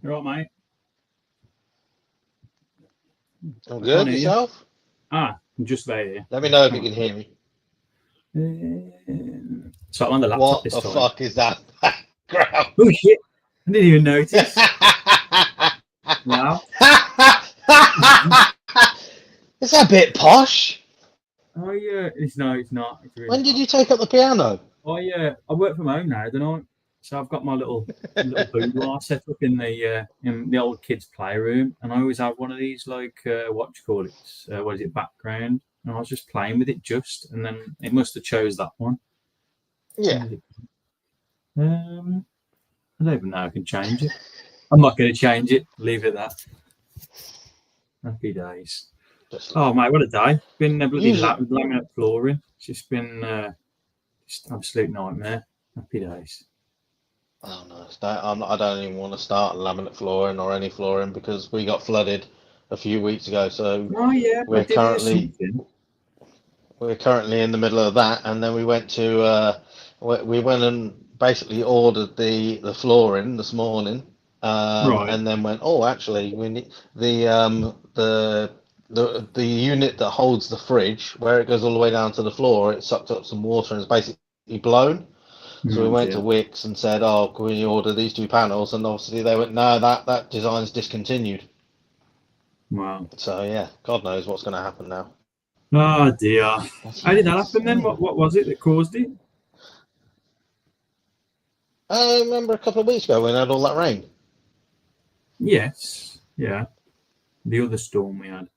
You all right, mate? I'm I can't good. hear you. Yourself? I'm just about here. Let me know if you Hang can hear me. on. So I'm on the laptop What this the time. fuck is that background? Oh shit! I didn't even notice. Wow. It's a bit posh. Oh yeah. It's no, it's not. It's really When did not. you take up the piano? I work from home now, don't I? So I've got my little boudoir set up in the old kids' playroom, and I always have one of these like what do you call it? What is it? Background. And I was just playing with it and then it must have chose that one. Yeah. I don't even know I can change it. I'm not going to change it. Leave it at that. Happy days. Oh mate, what a day! Been a bloody laminate flooring. It's just been just absolute nightmare. Happy days. Oh no, I don't even want to start laminate flooring or any flooring because we got flooded a few weeks ago. So Oh yeah, I we're did hear currently something. we're currently in the middle of that, and then we went to we went and basically ordered the flooring this morning, Right. and then went, oh, actually, we need the unit that holds the fridge where it goes all the way down to the floor. It sucked up some water and it's basically blown. So we Oh went to dear. Wix and said, oh, can we order these two panels? And obviously they went, no, that design's discontinued. Wow. So yeah, God knows what's going to happen now. Oh dear. But, How yeah, did that happen then? What was it that caused it? I remember a couple of weeks ago when we had all that rain. Yes. Yeah. The other storm we had.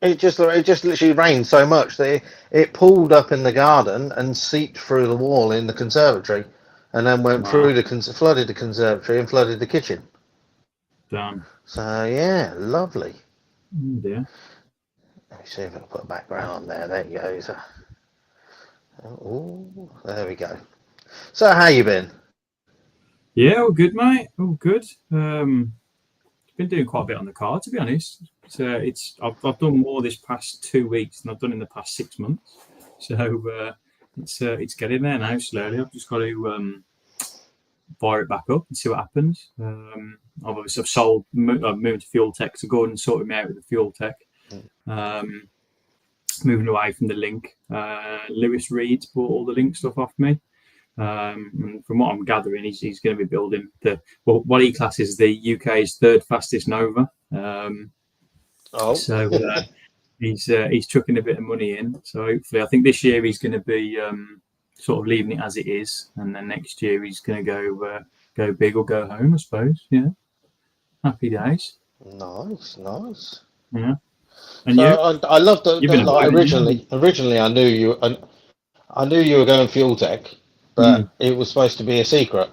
It just literally rained so much that it pooled up in the garden and seeped through the wall in the conservatory, and then went through Wow. flooded the conservatory and flooded the kitchen. Damn. So yeah, lovely. Oh dear. Let me see if I can put a background on there. There you go. So, oh, there we go. So how you been? Yeah, all good, mate. All good. Been doing quite a bit on the car, to be honest. I've done more this past 2 weeks than I've done in the past 6 months. So it's getting there now slowly. I've just got to fire it back up and see what happens. I've moved to Fuel Tech, so Gordon sorted me out with the Fuel Tech. Moving away from the link. Lewis Reed's bought all the link stuff off me. And from what I'm gathering, he's going to be building what he classes the UK's third fastest Nova. So he's chucking a bit of money in. So hopefully, I think this year he's going to be sort of leaving it as it is, and then next year he's going to go big or go home, I suppose. Yeah, happy days. Nice. Yeah, and So you? I love You've been like away, haven't you? originally I knew you were going Fuel Tech, but it was supposed to be a secret,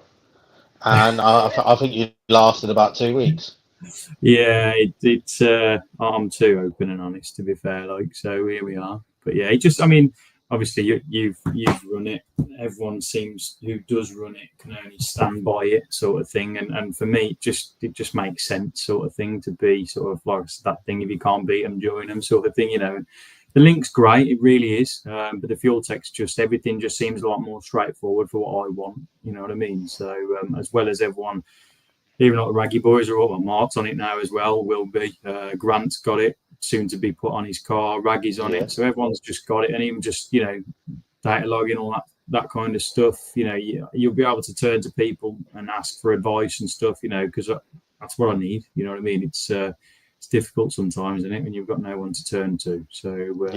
and I think you lasted about 2 weeks. Yeah, it's I'm too open and honest, to be fair. Like, so here we are. But yeah, obviously you've run it. Everyone seems who does run it can only stand by it, sort of thing. And for me, it just makes sense, sort of thing, to be sort of like that thing. If you can't beat them, join them, sort of thing. The link's great, it really is. But the Fuel Tech's everything just seems a lot more straightforward for what I want. You know what I mean? So as well as everyone. Even like the Raggy Boys are all Mark's on it now as well. Will be Grant's got it, soon to be put on his car. Raggy's on it, so everyone's just got it, and even just data logging, all that kind of stuff. You'll be able to turn to people and ask for advice and stuff. Because that's what I need. You know what I mean? It's difficult sometimes, isn't it, when you've got no one to turn to? So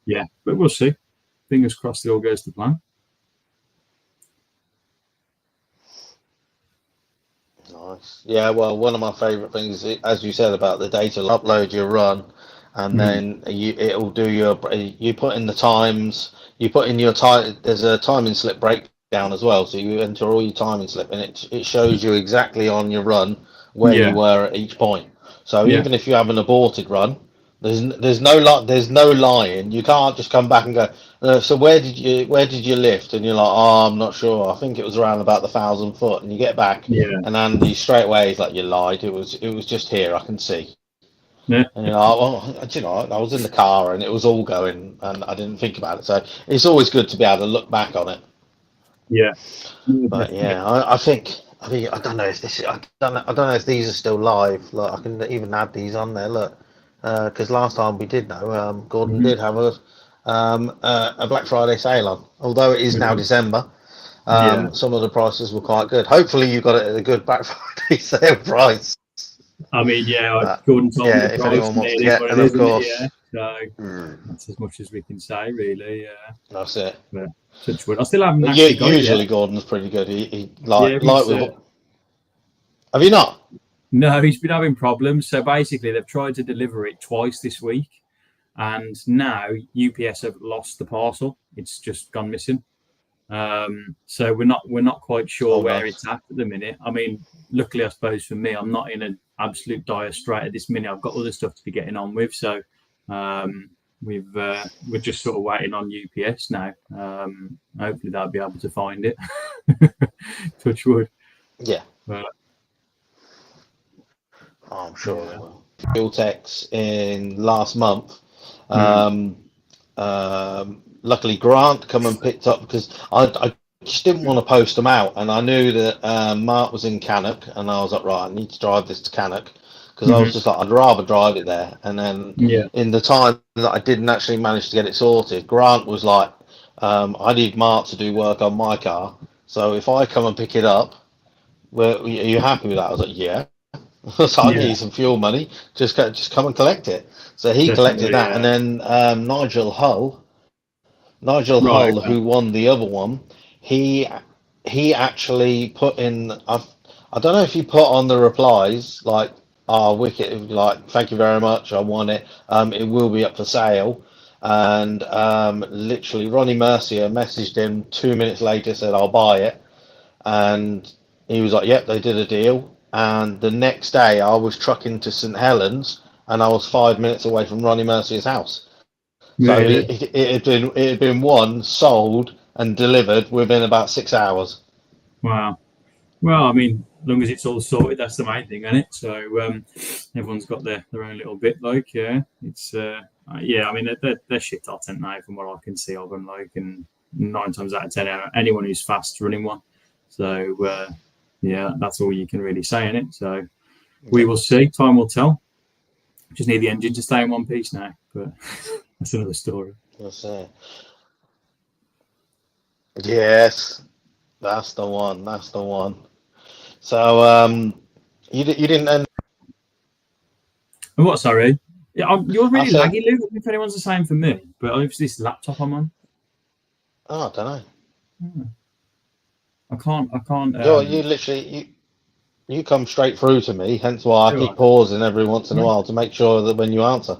yeah, but we'll see. Fingers crossed it all goes to plan. Nice. Yeah, well, one of my favourite things, as you said about the data, upload your run, and then it'll do you put in the times, you put in your time. There's a timing slip breakdown as well, so you enter all your timing slip, and it shows you exactly on your run where you were at each point. So even if you have an aborted run, there's no lying. You can't just come back and go. So where did you lift? And you're like, oh, I'm not sure. I think it was around about the 1,000 foot. And you get back, and Andy straight away is like, you lied. It was just here. I can see. Yeah. And you're like, well, I was in the car and it was all going, and I didn't think about it. So it's always good to be able to look back on it. Yeah. But yeah, I think I mean, I don't know if this. I don't know if these are still live. Like, I can even add these on there. Look, because last time we did know, Gordon Mhm. did have a Black Friday sale on. Although it is now Mhm. December, Yeah. some of the prices were quite good. Hopefully, you got it at a good Black Friday sale price. I mean, yeah, But Gordon told me yeah, the if price, anyone and wants it to is get, what it and of is, isn't it? Yeah. course, So mm, that's as much as we can say, really. Yeah. that's it. But touch wood. I still haven't But actually got it yet. usually Gordon's pretty good. He Yeah, like with. Have you not? no, he's been having problems. So basically, they've tried to deliver it twice this week, and now UPS have lost the parcel. It's just gone missing. So we're not quite sure Oh, where nice. it's at the minute. I mean, luckily, I suppose for me, I'm not in an absolute dire strait at this minute. I've got other stuff to be getting on with, so um, we're just sort of waiting on UPS now. Hopefully, they'll be able to find it. Touch wood. Yeah. But, Oh, I'm sure they yeah. will. Tex in last month. Mm. Um, Luckily, Grant come and picked up because I just didn't want to post them out, and I knew that Mark was in Cannock, and I was like, right, I need to drive this to Cannock because I was Hmm. just like, I'd rather drive it there. And then Yeah. in the time that I didn't actually manage to get it sorted, Grant was like, I need Mark to do work on my car, so if I come and pick it up, are you happy with that? I was like, yeah. So I'll give Yeah. you some fuel money. Just come and collect it. So he collected Definitely. that, and Yeah. then Nigel Right. Hull, Okay. who won the other one, he he actually put in. I don't know if he put on the replies like, "Oh, wicked!" Like, "Thank you very much, I won it. It will be up for sale." And literally, Ronnie Mercier messaged him 2 minutes later, said, "I'll buy it." And he was like, "Yep, they did a deal." And the next day, I was trucking to St Helens, and I was 5 minutes away from Ronnie Mercier's house. So Really. it had been won, sold, and delivered within about 6 hours. Wow. Well, I mean, as long as it's all sorted, that's the main thing, isn't it? So everyone's got their own little bit. Like, yeah, it's yeah. I mean, they're shit hot, aren't they? From what I can see of them, like, and 9 times out of 10, anyone who's fast running one. So yeah, that's all you can really say in it. So we Yeah, will see. Time will tell. Just need the engine to stay in one piece now, but that's another story. that's it. Yes, that's the one. That's the one. So you didn't end. And what? Sorry. Yeah, you're I really said, laggy, Luke. If anyone's the same for me, but obviously this laptop I'm on, oh, I don't know. I can't. I can't. You literally you come straight through to me. Hence why I Do keep I? pausing every once in a Yeah. while to make sure that when you answer.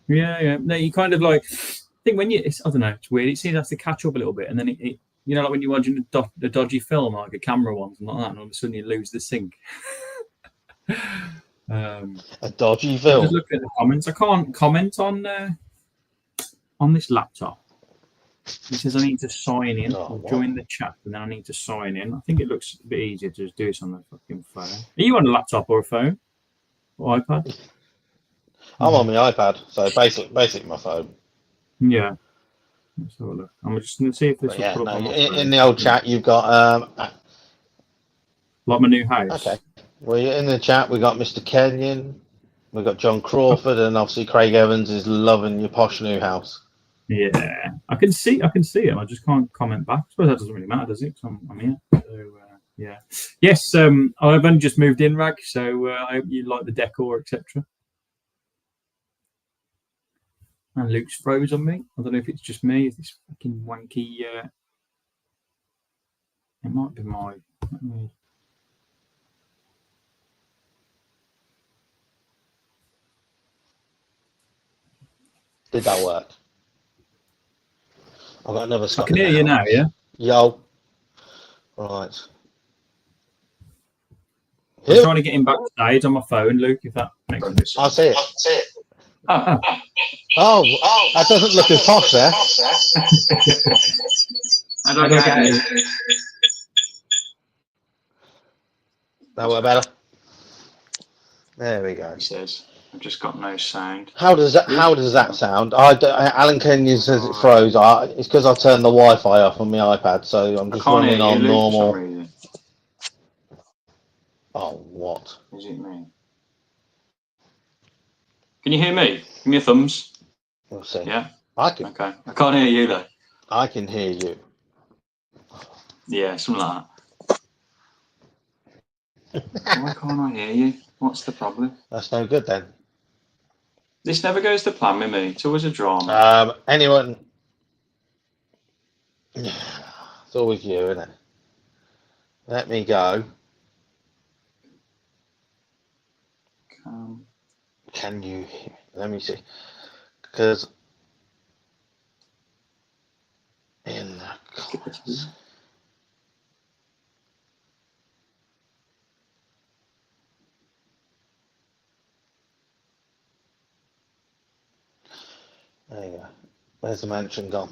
Yeah, yeah. No, you kind of like I think when I don't know, it's weird. It seems to have to catch up a little bit, and then like when you're watching a dodgy film, like a camera one, something like that, and all of a sudden you lose the sync. um, A dodgy I'm just film. looking at the comments. I can't comment on this laptop. It says I need to sign in Oh, or what? join the chat, and then I need to sign in. I think it looks a bit easier to just do this on the fucking phone. Are you on a laptop or a phone or iPad? I'm Yeah. on my iPad, so basic my phone. Yeah. Let's have a look. I'm just going to see if this But will yeah, pull up no. on my In phone. the old chat, you've got Like my new okay. house. Well, in the chat, we got Mr. Kenyon, we got John Crawford, and obviously Craig Evans is loving your posh new house. Yeah, I can see it. I just can't comment back. I suppose that doesn't really matter, does it? 'Cause I'm here. So yeah, yes. I've only just moved in, Rag. So I hope you like the decor, etc. And Luke's froze on me. I don't know if it's just me. Is this fucking wanky? It might be my. Did that work? I've got another I Scott can in hear the you now. house. Yeah, Yo, right. I'm Here, trying to get him back stage on my phone, Luke. If that makes sense. I see it. Oh, Oh, that doesn't look as posh there. how do I get it? That work better. There we go. He says, I've just got no sound. How does that sound? Alan Kenyon says it froze. It's because I turned the Wi-Fi off on my iPad, so I'm I just can't hear running you, on Luke, for some normal. reason. Oh, what? Is it me? Can you hear me? Give me a thumbs. We'll see. Yeah. Okay. I can't hear you though. I can hear you. Yeah, something like that. Why can't I hear you? What's the problem? That's no good then. This never goes to plan with me. It's always a drama. Anyone? It's always you, isn't it? Let me go. Can you hear? Let me see. Because in the comments. There you go. Where's the mention gone?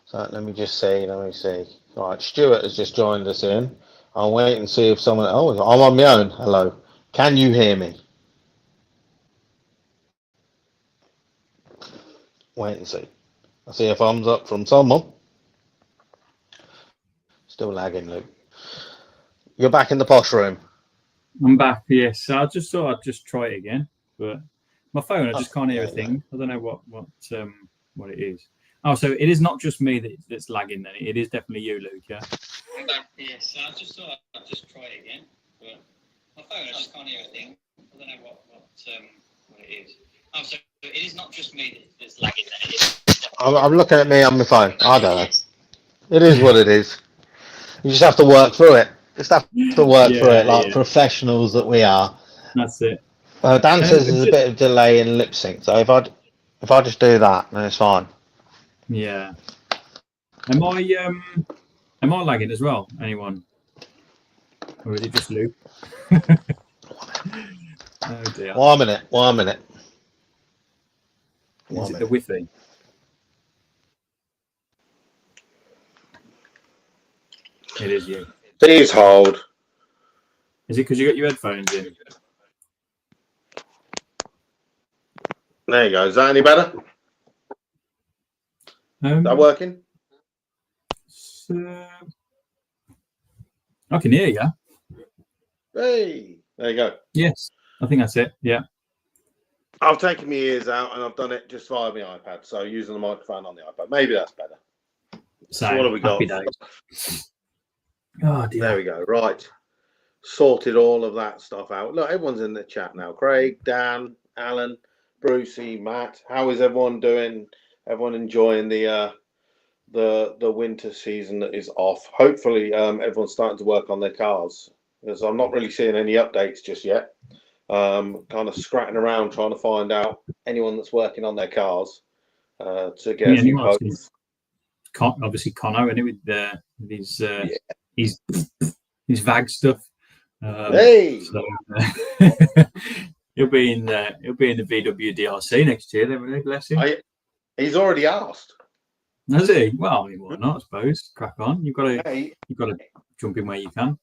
So let me just see. Let me see. All right, Stuart has just joined us in. I'll wait and see if someone. Oh, I'm on my own. Hello. Can you hear me? Wait and see. I see a thumbs up from someone. Still lagging, Luke. You're back in the posh room. I'm back. Yes, I just thought I'd just try it again, but my phone, I just can't hear a thing. I don't know what it is. Oh, so it is not just me that's lagging. Then it is definitely you, Luke. Yeah. I'm back. Yes, I just thought I'd just try it again, but my phone, I just can't hear a thing. I don't know what it is. Oh, so it is not just me that's lagging. I'm looking at me on my phone. I don't know. It is what it is. You just have to work through it. Just have to work through it like professionals that we are. That's it. Dan says there's a bit of delay in lip sync, so if I just do that, then it's fine. Yeah. Am I lagging as well? Anyone? Or is it just Luke? Oh dear. 1 minute. 1 minute. Is it the Wi-Fi? It is you. Please hold. Is it because you got your headphones in? There you go. Is that any better? Is that working? So, I can hear you. Hey, there you go. Yes, I think that's it. Yeah. I've taken my ears out and I've done it just via my iPad. So using the microphone on the iPad. Maybe that's better. So what have we got? Oh dear. There we go. Right. Sorted all of that stuff out. Look, everyone's in the chat now. Craig, Dan, Alan, Brucey, Matt. How is everyone doing? Everyone enjoying the winter season that is off? Hopefully, everyone's starting to work on their cars, because I'm not really seeing any updates just yet. Kind of scratching around trying to find out anyone that's working on their cars to get a few quotes. Obviously, Connor, and with his VAG stuff. Hey, so, he'll be in the VW DRC next year. Then, bless him. He's already asked. Has he? Well, I mean, why not? I suppose. Crack on. You've got to jump in where you can.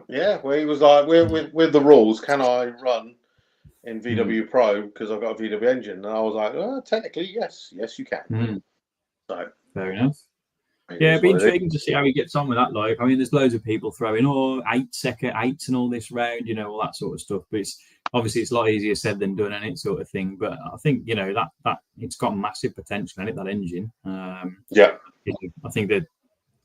Yeah, well, he was like, with the rules, can I run in VW Pro because I've got a VW engine? And I was like, well, technically, yes, you can. So fair enough. Yeah, it'd be intriguing to see how he gets on with that. Like, I mean, there's loads of people throwing 8-second and all this round, all that sort of stuff. But it's obviously it's a lot easier said than done, and it sort of thing. But I think that it's got massive potential in it, that engine. Yeah, I think that,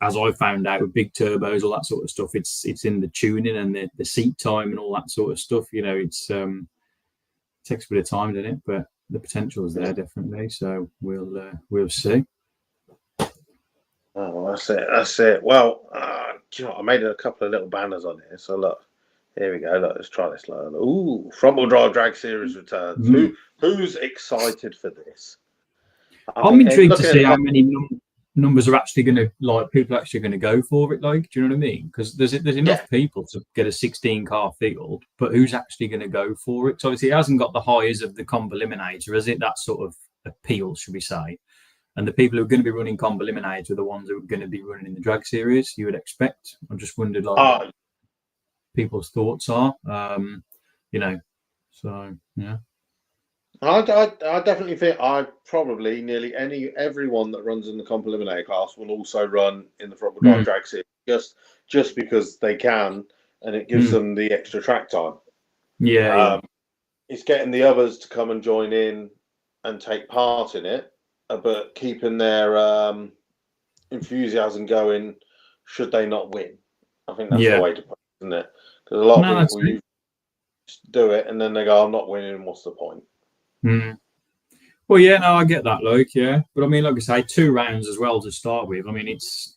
as I found out with big turbos, all that sort of stuff, it's in the tuning and the seat time and all that sort of stuff. It's takes a bit of time, doesn't it? But the potential is there definitely. So we'll see. Oh, that's it. Well, do you know what? I made a couple of little banners on here. So look, here we go. Look, let's try this. Ooh, front wheel drive drag series returns. Who's excited for this? I'm intrigued to see how many numbers are actually going to people are actually going to go for it. Like, do you know what I mean? Because there's enough people to get a 16 car field, but who's actually going to go for it? So obviously, it hasn't got the highs of the Comb Eliminator, has it? That sort of appeal, should we say? And the people who are going to be running Comb Eliminator are the ones who are going to be running in the drag series, you would expect. I just wondered what people's thoughts are. So yeah. I definitely think probably nearly everyone that runs in the Comb Eliminator class will also run in the front wheel drive drag series. just because they can, and it gives them the extra track time. Yeah. It's getting the others to come and join in and take part in it, but keeping their enthusiasm going should they not win. I think that's the way to put it, isn't it? Because a lot of people usually do it and then they go, I'm not winning, what's the point? Well, yeah, no, I get that, like, yeah. But I mean, like I say, 2 rounds as well to start with. I mean, it's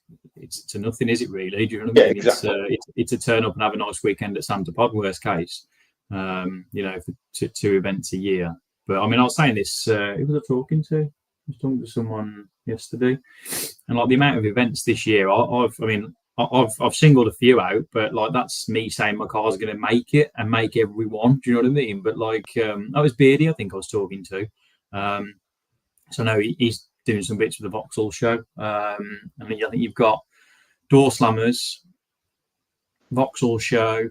to nothing, is it really? Do you know what I mean? Yeah, exactly. It's a turn up and have a nice weekend at Santa Pod, worst case. You know, for 2 events a year. But I mean, I was saying this, who was I talking to? I was talking to someone yesterday. And like the amount of events this year, I've singled a few out, but like that's me saying my car's going to make it and make every one. Do you know what I mean? But like, that was Beardy, I think I was talking to. So no, he's doing some bits with the Vauxhall show. I think you've got Door Slammers, Vauxhall show,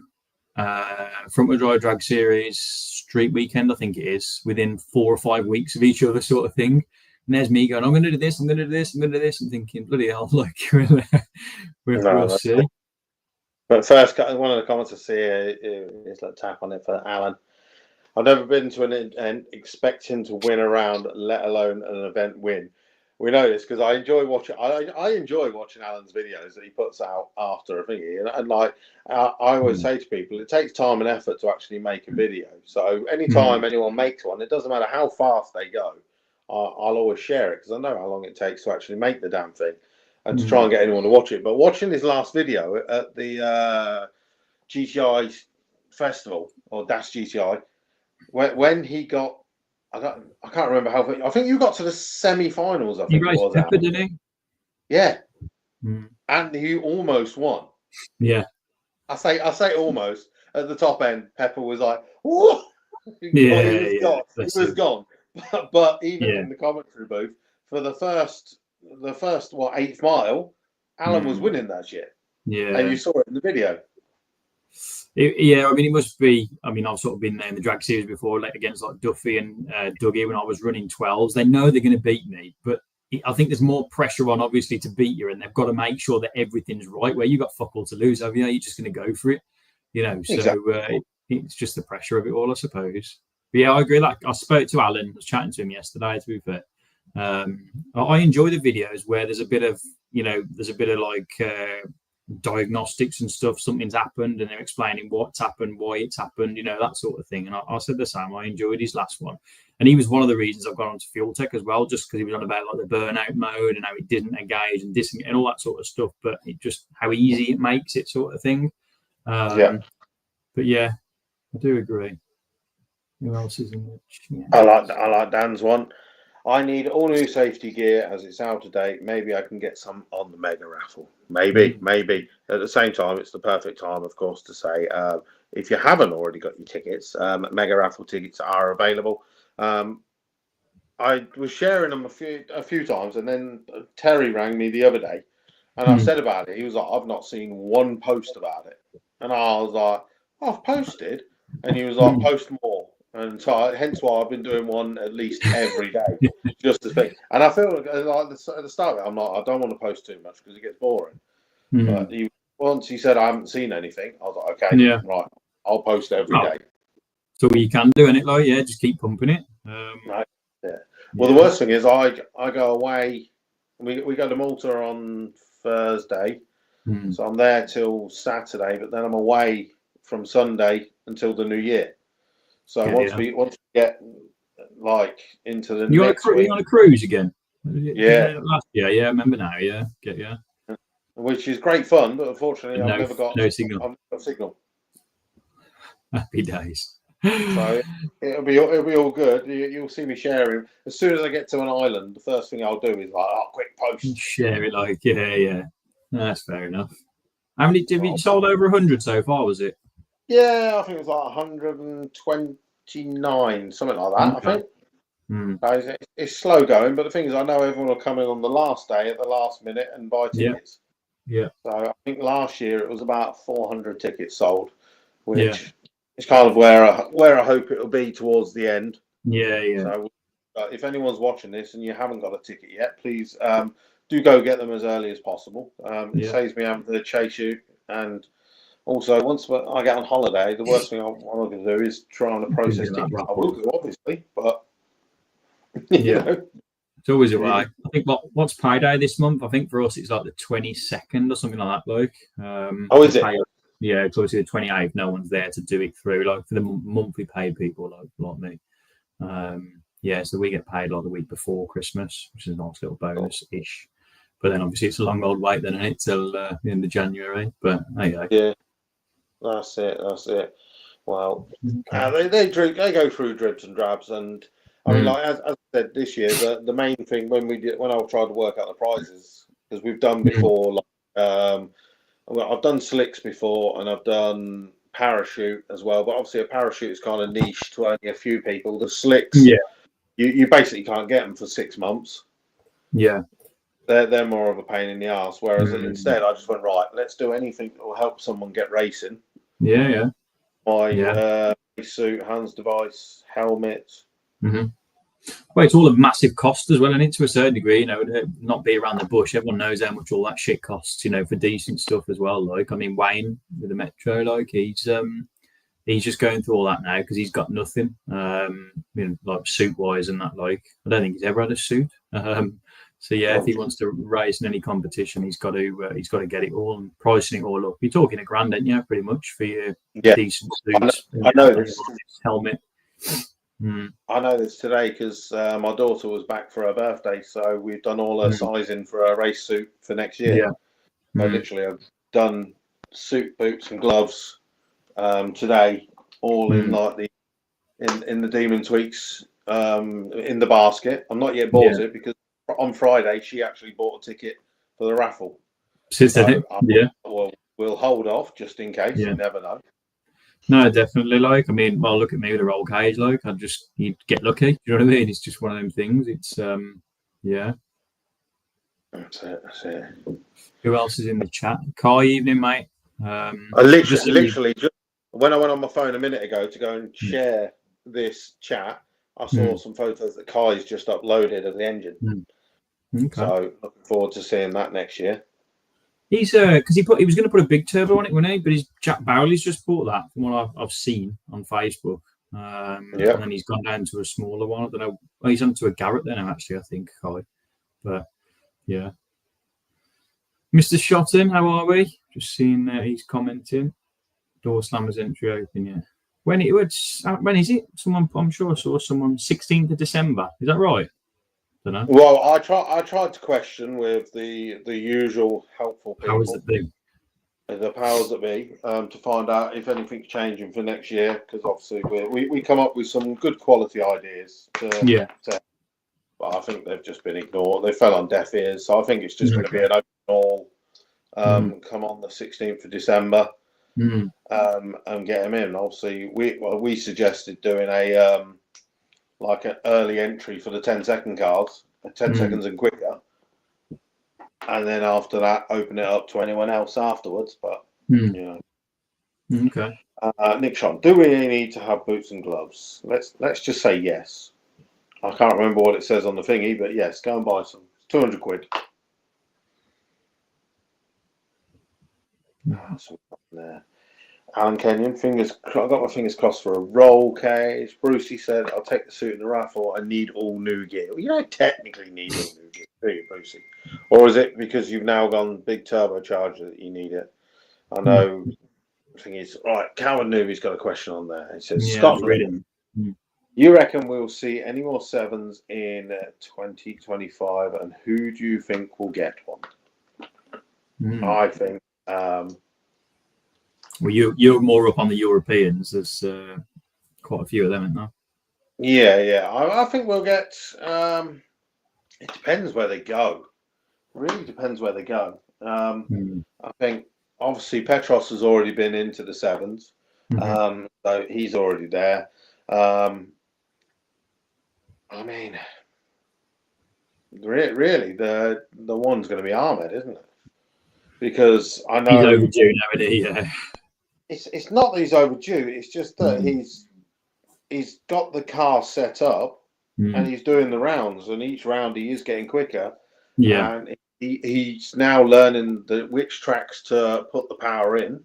Front Wheel Drive Drag Series, Street Weekend, I think it is, within 4 or 5 weeks of each other, sort of thing. And there's me going, I'm going to do this, I'm going to do this, I'm going to do this. I'm thinking, bloody hell, like, we'll see. But first, one of the comments I see is like tap on it for Alan. I've never been to an event expecting to win a round, let alone an event win. We know this because I enjoy watching. I enjoy watching Alan's videos that he puts out after a thingy, and like I always say to people, it takes time and effort to actually make a video. So anytime anyone makes one, it doesn't matter how fast they go, I'll always share it because I know how long it takes to actually make the damn thing, and to try and get anyone to watch it. But watching his last video at the GTI festival or Dash GTI, when he got. I can't remember how. I think you got to the semi-finals. I think it was. Pepper, didn't he? Yeah, and he almost won. Yeah, I say almost. At the top end, Pepper was like, "Whoa!" He was gone. But even in the commentary booth for the first 8th mile, Alan was winning that shit. Yeah, and you saw it in the video. I mean, it must be. I mean, I've sort of been there in the drag series before, like against like Duffy and Dougie when I was running 12s. They know they're going to beat me, but I think there's more pressure on, obviously, to beat you, and they've got to make sure that everything's right. Where you got fuck all to lose, have you? You're just going to go for it, you know. So exactly. It's just the pressure of it all, I suppose. But yeah, I agree. Like I spoke to Alan, I was chatting to him yesterday. To be fair, I enjoy the videos where there's a bit of like diagnostics and stuff. Something's happened and they're explaining what's happened, why it's happened, you know, that sort of thing. And I said the same. I enjoyed his last one, and he was one of the reasons I've gone on to Fuel Tech as well, just because he was on about like the burnout mode and how it didn't engage and and all that sort of stuff, but it just how easy it makes it, sort of thing. But yeah, I do agree. Who else is in the I like Dan's one. I need all new safety gear as it's out of date. Maybe I can get some on the mega raffle. Maybe. At the same time, it's the perfect time, of course, to say if you haven't already got your tickets, mega raffle tickets are available. I was sharing them a few times, and then Terry rang me the other day, and I said about it. He was like, "I've not seen one post about it," and I was like, "I've posted," and he was like, "Post more." And so, hence why I've been doing one at least every day, just to speak. And I feel like at the start of it, I'm like, I don't want to post too much because it gets boring. But once he said I haven't seen anything, I was like, okay, right, I'll post every day. So you can do it, like, just keep pumping it. Right. Yeah. Well, the worst thing is I go away. We go to Malta on Thursday, so I'm there till Saturday, but then I'm away from Sunday until the New Year. So once we get like into the next week, you on a cruise again? Last year, I remember now. Which is great fun, but unfortunately, I've never got signal. I've got signal. Happy days. So it'll be all good. You'll see me sharing as soon as I get to an island. The first thing I'll do is like, quick post. Share it, like, that's fair enough. How many have you sold? Over 100 so far, was it? Yeah, I think it was like 129, something like that. Okay. I think it's slow going, but the thing is, I know everyone will come in on the last day at the last minute and buy tickets. Yeah. So I think last year it was about 400 tickets sold, which is kind of where I hope it will be towards the end. Yeah. So if anyone's watching this and you haven't got a ticket yet, please do go get them as early as possible. It saves me having to chase you And also, once I get on holiday, the worst thing I'm going to do is try on a process ticket. I will do, obviously, but you know. It's always a way. I think what's payday this month? I think for us it's like the 22nd or something like that. Like, oh, is it? Yeah, it's obviously the 28th. No one's there to do it through. Like for the monthly paid people, like me. Yeah, so we get paid like the week before Christmas, which is a nice little bonus-ish. But then obviously it's a long old wait then, isn't it, till the end of January. But anyway. Yeah, that's it. Well, they go through dribs and drabs, and I mean, like as I said, this year the main thing when I tried to work out the prizes, because we've done before, like I've done slicks before, and I've done parachute as well. But obviously, a parachute is kind of niche to only a few people. The slicks, you basically can't get them for 6 months. Yeah. They're more of a pain in the ass. Whereas instead, I just went, right, let's do anything that will help someone get racing. Yeah. My race suit, hands device, helmet. Well, it's all a massive cost as well, and to a certain degree, you know, not be around the bush. Everyone knows how much all that shit costs, you know, for decent stuff as well. Like, I mean, Wayne with the Metro, like he's just going through all that now because he's got nothing, you know, like suit wise and that. Like, I don't think he's ever had a suit. So yeah, if he wants to race in any competition, he's got to get it all and pricing it all up. You're talking $1,000, ain't you, pretty much for your decent suits. I know this helmet. I know this today because my daughter was back for her birthday, so we've done all her sizing for her race suit for next year. Yeah. So literally, I've done suit, boots, and gloves today, all in like in the Demon Tweaks in the basket. I'm not yet bought it because on Friday she actually bought a ticket for the raffle. So we'll hold off just in case. You never know. No, definitely. Like, I mean, well, look at me with a roll cage. Like, you get lucky. You know what I mean? It's just one of them things. It's yeah. That's it. Who else is in the chat? Kai, evening, mate. I literally just when I went on my phone a minute ago to go and share this chat, I saw some photos that Kai's just uploaded of the engine. Okay. So looking forward to seeing that next year. He's because he was going to put a big turbo on it, wasn't he? But Jack Bowley's just bought that from what I've seen on Facebook. And then he's gone down to a smaller one. I don't know. Well, he's on to a Garrett there now, actually, I think, Kai. But yeah. Mr. Shotton, how are we? Just seeing he's commenting. Door slammers entry open, yeah. When is it? Someone, I'm sure I saw someone 16th of December. Is that right? Don't know. Well, I tried to question with the usual helpful people. Powers that be. The powers that be, to find out if anything's changing for next year, because obviously we come up with some good quality ideas. But I think they've just been ignored. They fell on deaf ears. So I think it's just going to be an open all. Come on the 16th of December. And get them in. Obviously, we suggested doing a like an early entry for the 10-second cars, 10 seconds and quicker, and then after that, open it up to anyone else afterwards. But you know, okay. Nick Sean, do we need to have boots and gloves? Let's just say yes. I can't remember what it says on the thingy, but yes, go and buy some. It's 200 quid. There. Alan Kenyon, I've got my fingers crossed for a roll cage. Brucey said, I'll take the suit in the raffle. I need all new gear. Well, you don't technically need all new gear, do you, Brucey? Or is it because you've now gone big turbocharger that you need it? I know. The thing is, right, Cowan Newby's got a question on there. He says, Scotland, you reckon we'll see any more sevens in 2025, and who do you think will get one? I think... well, you're more up on the Europeans. There's quite a few of them, isn't there? Yeah. I think we'll get. It depends where they go. Really depends where they go. I think obviously Petros has already been into the sevens, so he's already there. I mean, really, the one's going to be Ahmed, isn't it? Because I know he's overdue now, isn't he? Yeah. It's not that he's overdue. It's just that he's got the car set up and he's doing the rounds, and each round he is getting quicker. Yeah, and he's now learning which tracks to put the power in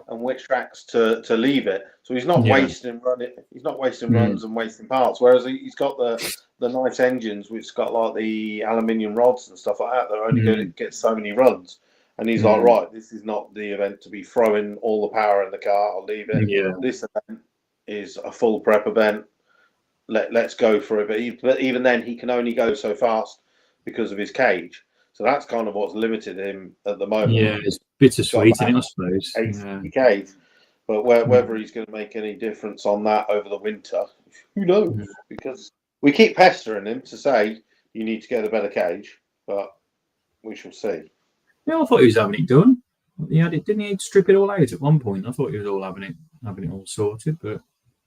and which tracks to leave it. So he's not wasting runs and wasting parts. Whereas he's got the nice engines, which got like the aluminium rods and stuff like that. That are only going to get so many runs. And he's like, right, this is not the event to be throwing all the power in the car. I'll leave it. Yeah. This event is a full prep event. Let's go for it. But even then, he can only go so fast because of his cage. So that's kind of what's limited him at the moment. Yeah, it's bittersweet, isn't it, I suppose. Cage. But whether he's going to make any difference on that over the winter, who knows? Because we keep pestering him to say you need to get a better cage, but we shall see. Yeah, I thought he was having it done. He had it, didn't he? Strip it all out at one point. I thought he was all having it all sorted, but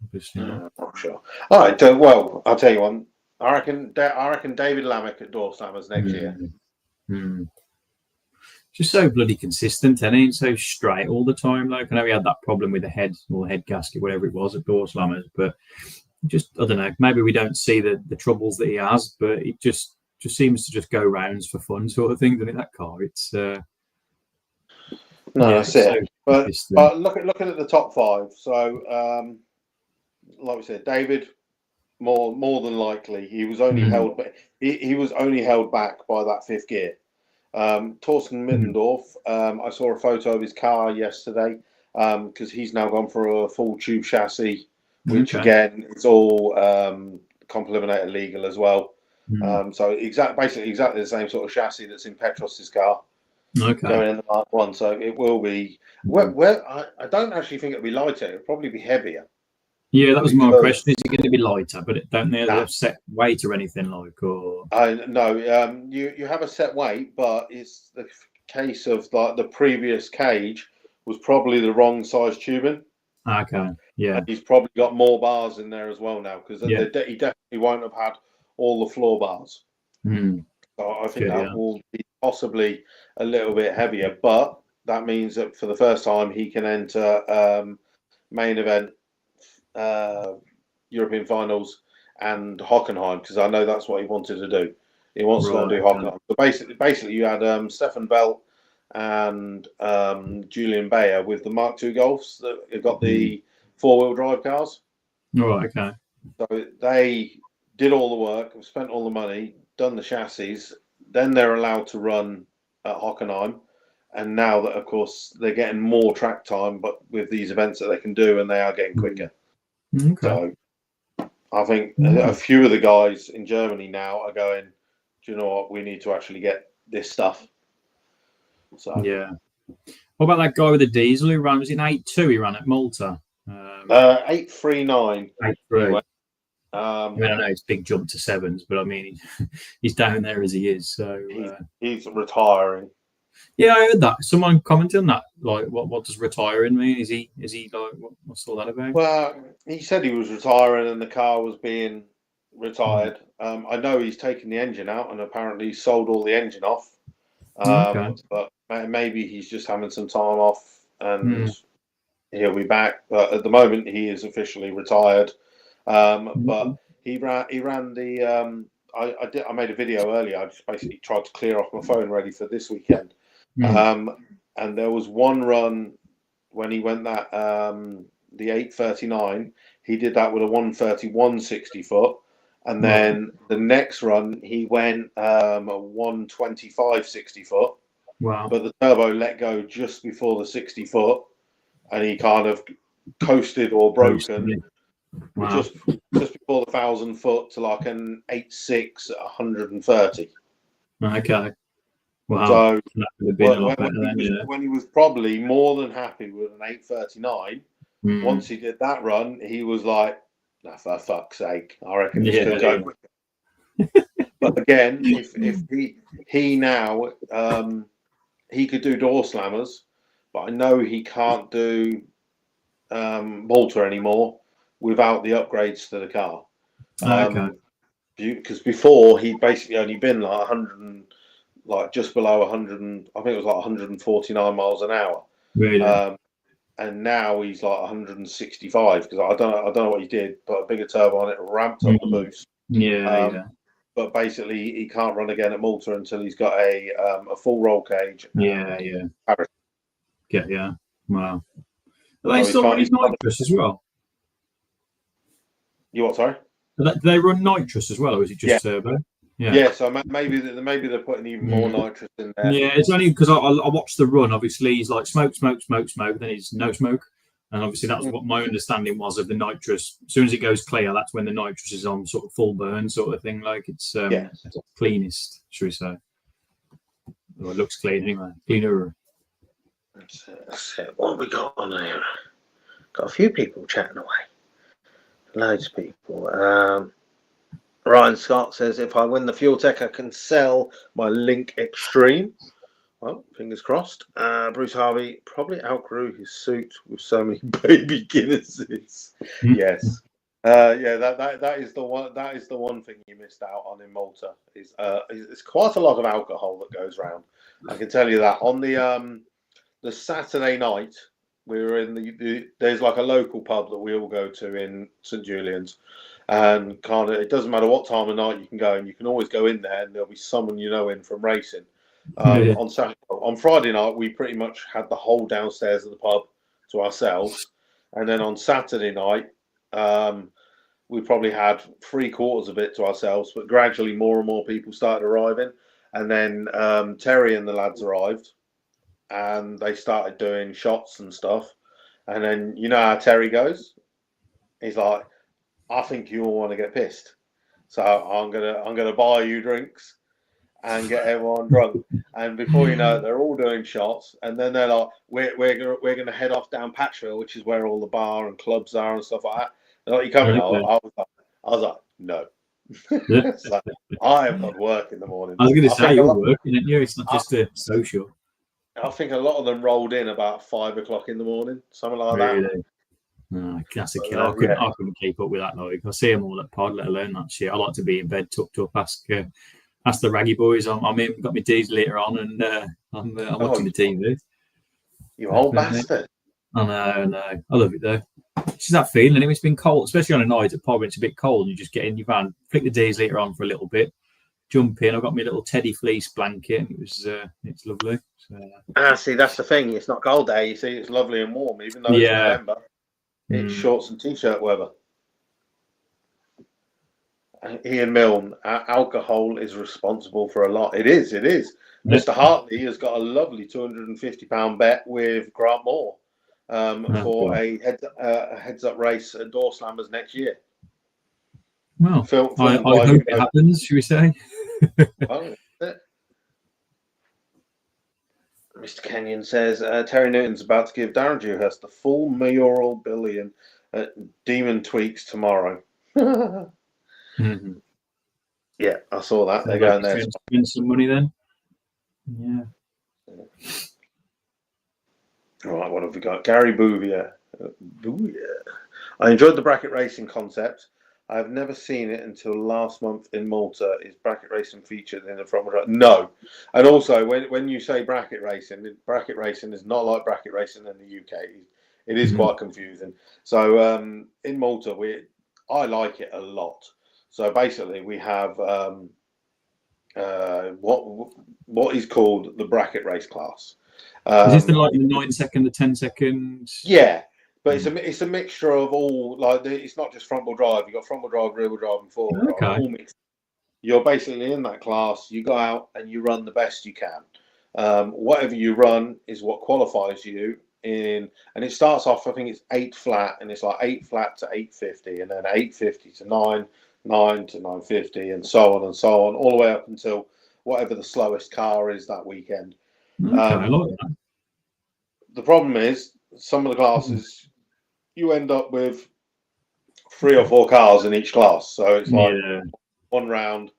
obviously not. Not sure. All right. Well, I'll tell you one. I reckon David Lamech at Door Slammers next year. Just so bloody consistent, and he's so straight all the time. Like, I know he had that problem with the head or head gasket, whatever it was, at Door Slammers, but just, I don't know, maybe we don't see the troubles that he has, but it just seems to just go rounds for fun sort of thing, doesn't it, that car? It's that's it. But looking at the top five, so like we said, David, more than likely, he was only held, he was only held back by that fifth gear. Torsten Middendorf, I saw a photo of his car yesterday because he's now gone for a full tube chassis, which again is all Complimentator legal as well. So basically exactly the same sort of chassis that's in Petros's car. Going in the Mark 1, so it will be. I don't actually think it'll be lighter. It'll probably be heavier. Yeah, that was my question. Is it going to be lighter? But don't they have a set weight or anything like? Or no, you have a set weight, but it's the case of like the previous cage was probably the wrong size tubing. Okay, yeah. And he's probably got more bars in there as well now because he definitely won't have had all the floor bars. So I think that will be possibly a little bit heavier, but that means that for the first time he can enter main event, European finals, and Hockenheim, because I know that's what he wanted to do. He wants to go and do Hockenheim. So basically, you had Stefan Belt and Julian Bayer with the Mark II Golfs that have got the four-wheel drive cars. Right, okay. So they did all the work, spent all the money, done the chassis, then they're allowed to run at Hockenheim. And now that, of course, they're getting more track time, but with these events that they can do, and they are getting quicker. So I think a few of the guys in Germany now are going, do you know what, we need to actually get this stuff. So yeah. What about that guy with the diesel who ran, was it an 8.2 he ran at Malta? 8.39. 8.3. I mean, I know it's a big jump to sevens, but I mean, he's down there as he is. So he's retiring. Yeah, I heard that. Someone commented on that. Like, what does retiring mean? Is he like, what's all that about? Well, he said he was retiring and the car was being retired. I know he's taken the engine out and apparently sold all the engine off. But maybe he's just having some time off and he'll be back. But at the moment, he is officially retired. But he ran the. I made a video earlier. I just basically tried to clear off my phone ready for this weekend. And there was one run when he went that the 839. He did that with a 131 60 foot, and then the next run he went a 125 60 foot. Wow! But the turbo let go just before the 60 foot, and he kind of coasted or broken. Wow. Just before the 1,000 foot to like an 8.6 at 130. Okay. Wow. So when he was probably more than happy with an 839, once he did that run, he was like, nah, for fuck's sake, I reckon this could go quicker. But again, if he now he could do door slammers, but I know he can't do Malta anymore without the upgrades to the car. Because before he'd basically only been like 100 like just below 100 and I think it was like 149 miles an hour. Really? And now he's like 165 because I don't know what he did, put a bigger turbo on it, ramped up the boost. Yeah. but basically he can't run again at Malta until he's got a full roll cage. Yeah. Yeah. Wow. Are they So still running nitrous as well? You what? Sorry. Do they run nitrous as well, or is it just turbo? Yeah. So maybe they're putting even more nitrous in there. Yeah, it's only because I watched the run. Obviously, he's like smoke. Then he's no smoke, and obviously that's what my understanding was of the nitrous. As soon as it goes clear, that's when the nitrous is on sort of full burn sort of thing. Like it's cleanest, should we say? Well, it looks clean anyway. Cleaner. That's it. What have we got on here? Got a few people chatting away. Loads of people. Ryan Scott says, if I win the Fuel Tech, I can sell my Link Extreme. Well, fingers crossed. Bruce Harvey probably outgrew his suit with so many baby Guinnesses. Yes. That is the one. That is the one thing you missed out on in Malta. It's quite a lot of alcohol that goes round. I can tell you that. On the Saturday night, we were in there's like a local pub that we all go to in St Julian's, and it doesn't matter what time of night you can go, and you can always go in there, and there'll be someone you know in from racing. On Friday night, we pretty much had the whole downstairs of the pub to ourselves, and then on Saturday night, we probably had 3/4 of it to ourselves. But gradually, more and more people started arriving, and then Terry and the lads arrived, and they started doing shots and stuff. And then you know how Terry goes. He's like, I think you all want to get pissed, so I'm gonna buy you drinks and get everyone drunk. And before you know it, they're all doing shots, and then they're like, we're gonna head off down Patchville, which is where all the bar and clubs are and stuff like that. They're like, you coming? I was like, no. So, I have got work in the morning. I was going to say you're working, aren't you? It's not just a social. I think a lot of them rolled in about 5 o'clock in the morning, something like that. No, that's a killer. I couldn't keep up with that. Like I see them all at pod, let alone that shit. I like to be in bed tucked up. Ask the raggy boys. I'm in. Got my D's later on, and I'm watching the TV. You old bastard. I know. I love it though. It's just that feeling. It's been cold, especially on a night at pub when it's a bit cold. And you just get in your van, flick the D's later on for a little bit, jump in. I've got my little teddy fleece blanket, and it's lovely. So, see, that's the thing. It's not cold there. You see, it's lovely and warm, even though it's November. It's shorts and t-shirt weather. Ian Milne, alcohol is responsible for a lot. It is. Mr. Hartley has got a lovely £250 bet with Grant Moore for a heads-up race at Door Slammers next year. Well, I hope it happens, should we say? Mr. Kenyon says, Terry Newton's about to give Darren Dewhurst the full mayoral billion at Demon Tweaks tomorrow. Yeah, I saw that. They're going there. Spend some money then. Yeah. All right, what have we got? Gary Bouvier. I enjoyed the bracket racing concept. I've never seen it until last month in Malta. Is bracket racing featured in the front wheel drive? No. And also, when you say bracket racing is not like bracket racing in the UK. It is quite confusing. So in Malta, I like it a lot. So basically, we have what is called the bracket race class. Is this the 9 second, the 10 seconds? Yeah. But it's a mixture of all, it's not just front wheel drive. You've got front wheel drive, rear wheel drive, and forward wheel drive. All mixed. You're basically in that class. You go out and you run the best you can. Whatever you run is what qualifies you in. And it starts off, I think it's 8 flat, and it's like 8 flat to 850, and then 850 to 9 to 950, and so on, all the way up until whatever the slowest car is that weekend. I like that. The problem is, some of the classes, you end up with 3 or 4 cars in each class. So it's like one round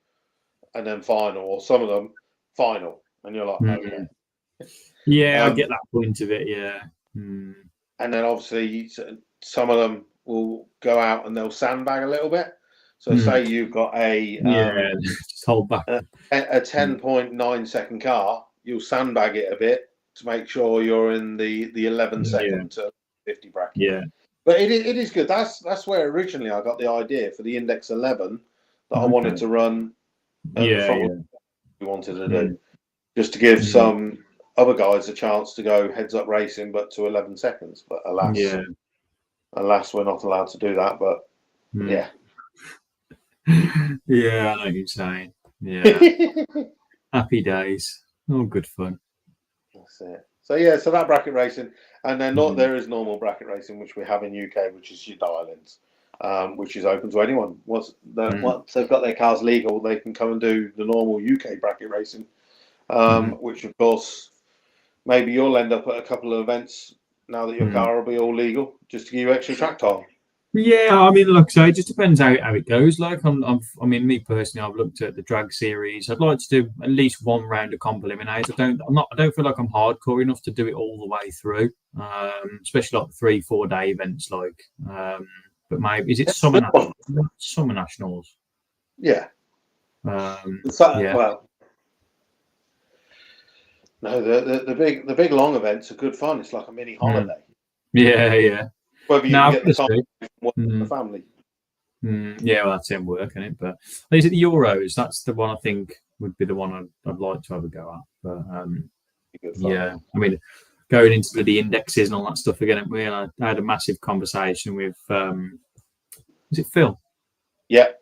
and then final, or some of them final. And you're like, okay. Yeah, I get that point of it, yeah. And then obviously some of them will go out and they'll sandbag a little bit. So say you've got just hold back. A 10.9 second car, you'll sandbag it a bit to make sure you're in the 11 second to 50 bracket. Yeah. But it is good. That's where originally I got the idea for the Index 11 that I wanted to run and Yeah, from yeah. what we wanted to do, just to give some other guys a chance to go heads up racing, but to 11 seconds. But alas, we're not allowed to do that. But yeah. Yeah, I know what you're saying. Yeah. Happy days. All good fun. That's it. So yeah, so that bracket racing, and then there is normal bracket racing, which we have in UK, which is your dial-ins, which is open to anyone. Once they've got their cars legal, they can come and do the normal UK bracket racing, which of course maybe you'll end up at a couple of events now that your car will be all legal, just to give you extra track time. Yeah, I mean, look, so it just depends how it goes. Like, I mean, me personally, I've looked at the drag series. I'd like to do at least one round of comp eliminate. I don't feel like I'm hardcore enough to do it all the way through, especially like 3-4 day events. Like, but maybe is it summer nationals? Summer nationals. Yeah. Yeah. Well, no, the big long events are good fun. It's like a mini holiday. Yeah, yeah. Whether you can get the time from the family. Yeah, well, that's in work, isn't it? But is it the Euros? That's the one I think would be the one I'd like to have a go at. But yeah, I mean, going into the indexes and all that stuff again, I had a massive conversation with, is it Phil? Yeah.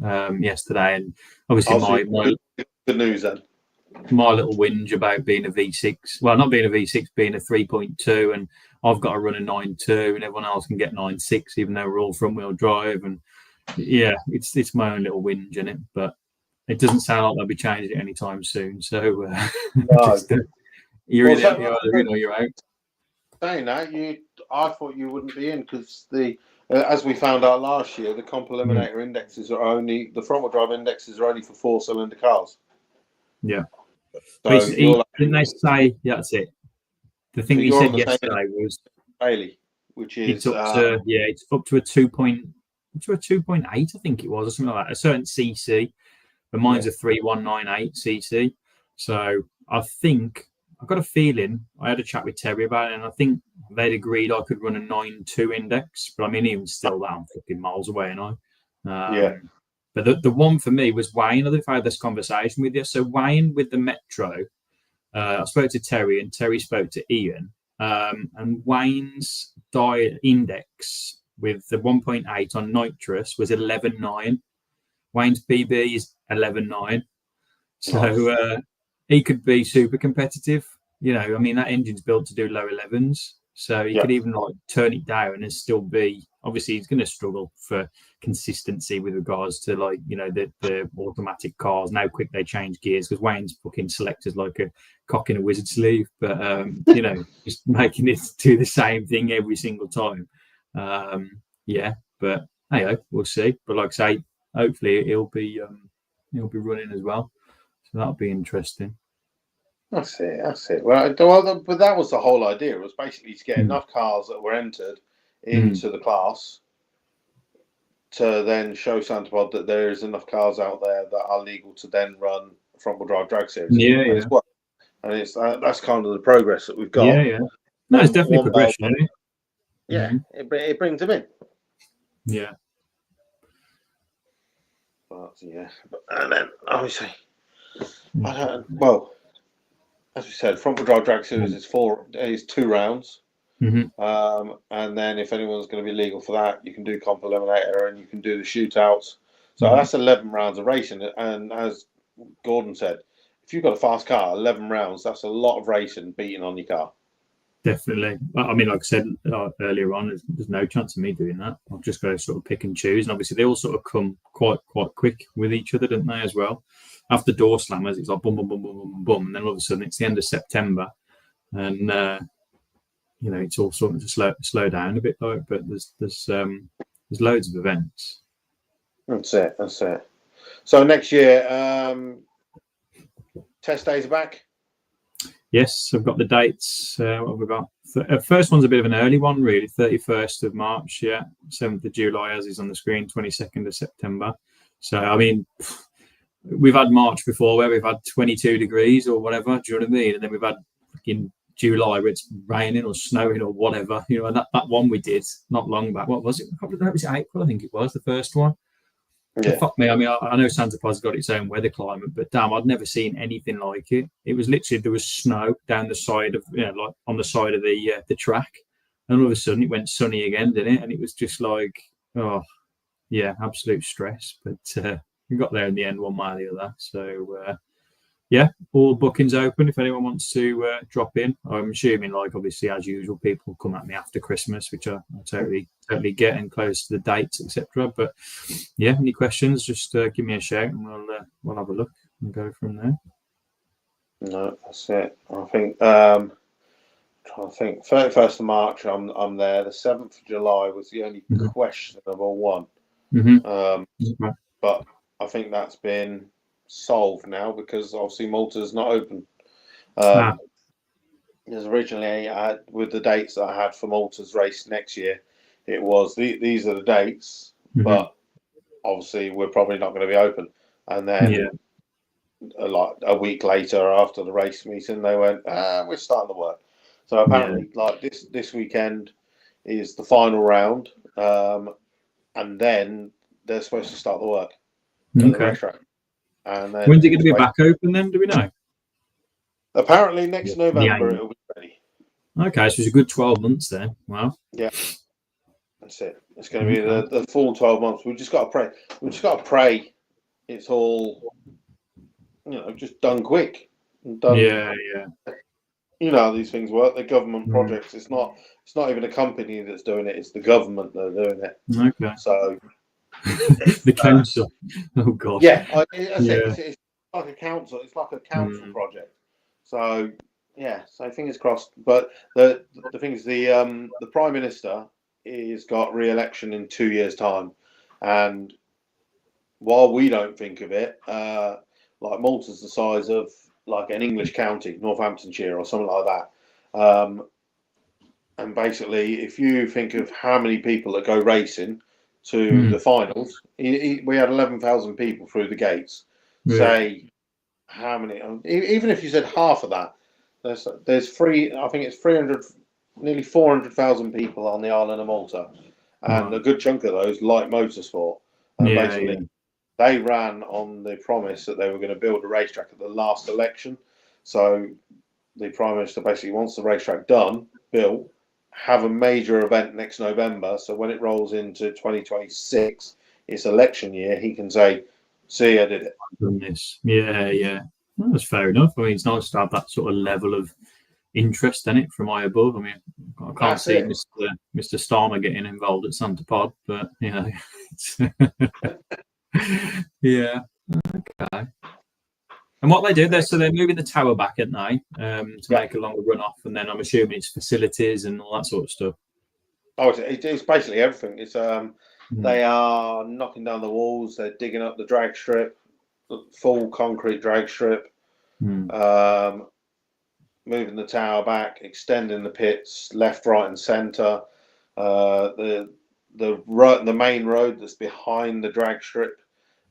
Yesterday, and obviously my good news then. My little whinge about being a V6, well, not being a V6, being a 3.2, and I've got to run a 9.2, and everyone else can get 9.6, even though we're all front wheel drive. And yeah, it's my own little whinge in it, but it doesn't sound like they'll be changing it anytime soon. So you're in or you're out. Saying that, I thought you wouldn't be in because as we found out last year, the comp eliminator indexes are only the front wheel drive indexes are only for 4-cylinder cars. Yeah. So didn't they say that's it? The thing he said yesterday was Bailey, which is it's up to it's up to a 2.8, I think it was, or something like that. A certain CC, but mine's a 3198 CC. So I think I've got a feeling I had a chat with Terry about it, and I think they'd agreed I could run a 9.2 index. But I mean, even still, that I'm fucking miles away, and But the one for me was Wayne. I don't know if I had this conversation with you. So Wayne with the Metro, I spoke to Terry, and Terry spoke to Ian. And Wayne's diet index with the 1.8 on nitrous was 11.9. Wayne's PB is 11.9. So he could be super competitive. You know, I mean, that engine's built to do low 11s. So he could even like turn it down and still be. Obviously, he's going to struggle for consistency with regards to like the automatic cars and how quick they change gears, because Wayne's fucking selectors like a cock in a wizard sleeve. But just making it do the same thing every single time. But hey, we'll see. But like I say, hopefully he'll be running as well. So that'll be interesting. That's it. Well, but that was the whole idea. It was basically to get enough cars that were entered into the class to then show Santapod that there is enough cars out there that are legal to then run front wheel drive drag series. And it's that's kind of the progress that we've got. Yeah. No, it's definitely progression, isn't it? Yeah, it brings them in. Yeah. But and then obviously, as we said, front wheel drive drag series is 2 rounds. And then if anyone's going to be legal for that, you can do comp eliminator and you can do the shootouts. So that's 11 rounds of racing. And as Gordon said, if you've got a fast car, 11 rounds, that's a lot of racing beating on your car. Definitely. I mean, like I said earlier on, there's no chance of me doing that. I've just got to sort of pick and choose. And obviously, they all sort of come quite quick with each other, don't they, as well? After door slammers, it's like boom, boom, boom, boom, boom, boom. And then all of a sudden, it's the end of September. And, it's all starting to slow down a bit, though. But there's loads of events. That's it. So next year, test days are back? Yes, I've got the dates. What have we got? First one's a bit of an early one, really. 31st of March, 7th of July, as is on the screen, 22nd of September. So, I mean, we've had March before where we've had 22 degrees or whatever, do you know what I mean? And then we've had in July where it's raining or snowing or whatever. And that one we did not long back. What was it? It was April, I think it was, the first one. Yeah. Fuck me. I mean, I know Santa Pod's got its own weather climate, but damn, I'd never seen anything like it. It was literally there was snow down the side of like on the side of the track, and all of a sudden it went sunny again, didn't it? And it was just like, oh yeah, absolute stress. But we got there in the end, one way or the other. So yeah, all bookings open if anyone wants to drop in. I'm assuming, like obviously as usual, people come at me after Christmas, which I totally get, and close to the dates, etc. But yeah, any questions? Just give me a shout, and we'll have a look and go from there. No, that's it. I think trying to think. 31st of March, I'm there. The 7th of July was the only questionable one. But I think that's been solved now because obviously Malta's not open. Because originally, with the dates that I had for Malta's race next year, it was these are the dates, but obviously we're probably not going to be open. And then, like a week later, after the race meeting, they went, "We're starting the work." So apparently, like this weekend is the final round, and then they're supposed to start the work at the racetrack. And then when's it going to be back open? Then do we know? Apparently, next November it'll be ready. Okay, so it's a good 12 months then. Wow. Yeah, that's it. It's going to be the full 12 months. We've just got to pray. We've just got to pray. It's all, just done quick. Done. Yeah. You know how these things work. They're government projects. It's not even a company that's doing it. It's the government that are doing it. Okay. So the council. Oh god. Yeah, it's like a council. It's like a council project. So yeah. So fingers crossed. But the thing is, the Prime Minister is got re-election in 2 years' time, and while we don't think of it, like Malta's the size of like an English county, Northamptonshire or something like that. And basically, if you think of how many people that go racing to the finals, we had 11,000 people through the gates. Yeah. Say how many? Even if you said half of that, there's I think it's 300, nearly 400,000 people on the island of Malta, and a good chunk of those like motorsport. And basically, they ran on the promise that they were going to build a racetrack at the last election. So the Prime Minister basically wants the racetrack built, have a major event next November. So when it rolls into 2026, it's election year, he can say, "See, I did it." Goodness. Yeah. Well, that's fair enough. I mean, it's nice to have that sort of level of interest in it from high above. I mean, I can't see Mr. Starmer getting involved at Santa Pod, but it's yeah. Okay. And what they do, they're moving the tower back at night to make a longer run off, and then I'm assuming it's facilities and all that sort of stuff. Oh, it's basically everything. It's they are knocking down the walls. They're digging up the drag strip, full concrete drag strip. Moving the tower back, extending the pits left, right, and centre. The main road that's behind the drag strip,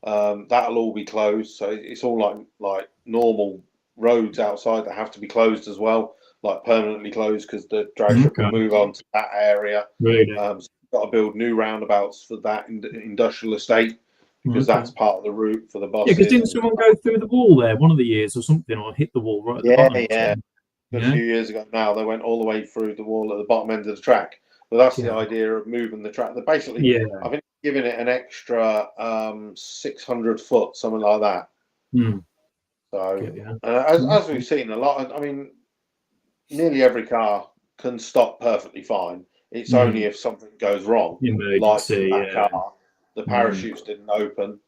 that'll all be closed. So it's all like normal roads outside that have to be closed as well, like permanently closed because the drag strip will move on to that area. Really? So we've got to build new roundabouts for that industrial estate because that's part of the route for the buses. Yeah, because didn't someone go through the wall there one of the years or something, or hit the wall right at the bottom? Yeah. A few years ago now, they went all the way through the wall at the bottom end of the track. But that's the idea of moving the track. They're basically, I think, giving it an extra 600 foot, something like that. So, as we've seen, a lot. I mean, nearly every car can stop perfectly fine. It's only if something goes wrong, emergency, like that car, the parachutes didn't open.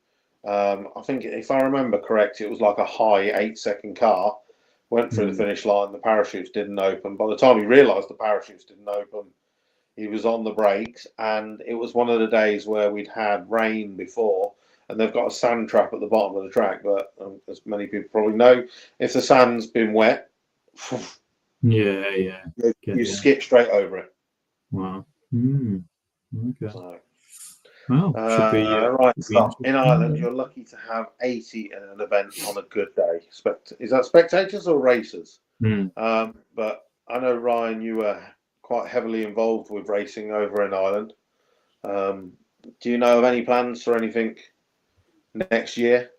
I think, if I remember correct, it was like a high 8-second car. Went through the finish line, the parachutes didn't open. By the time he realised the parachutes didn't open, he was on the brakes, and it was one of the days where we'd had rain before, and they've got a sand trap at the bottom of the track. But as many people probably know, if the sand's been wet, you skip straight over it. Wow. Okay. So, well, should be right. So in Ireland, you're lucky to have 80 in an event on a good day. Is that spectators or racers? But I know, Ryan, you were quite heavily involved with racing over in Ireland. Do you know of any plans for anything next year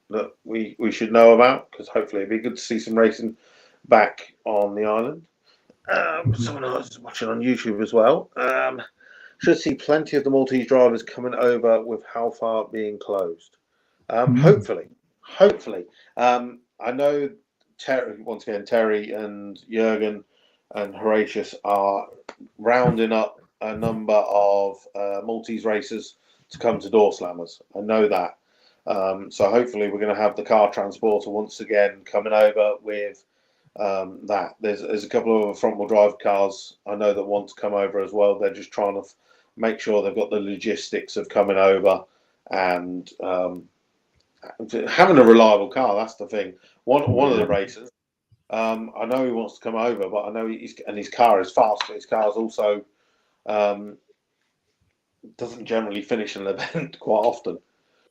that we should know about, because hopefully it'd be good to see some racing back on the island. Someone else is watching on YouTube as well. Should see plenty of the Maltese drivers coming over with how far being closed. Hopefully. I know Terry and Jurgen and Horatius are rounding up a number of Maltese racers to come to Door Slammers. I know that. So hopefully we're going to have the car transporter once again coming over with that. There's a couple of front-wheel drive cars I know that want to come over as well. They're just trying to make sure they've got the logistics of coming over and having a reliable car. That's the thing. One of the racers, I know he wants to come over, but I know his car is fast. But his car is also doesn't generally finish an event quite often.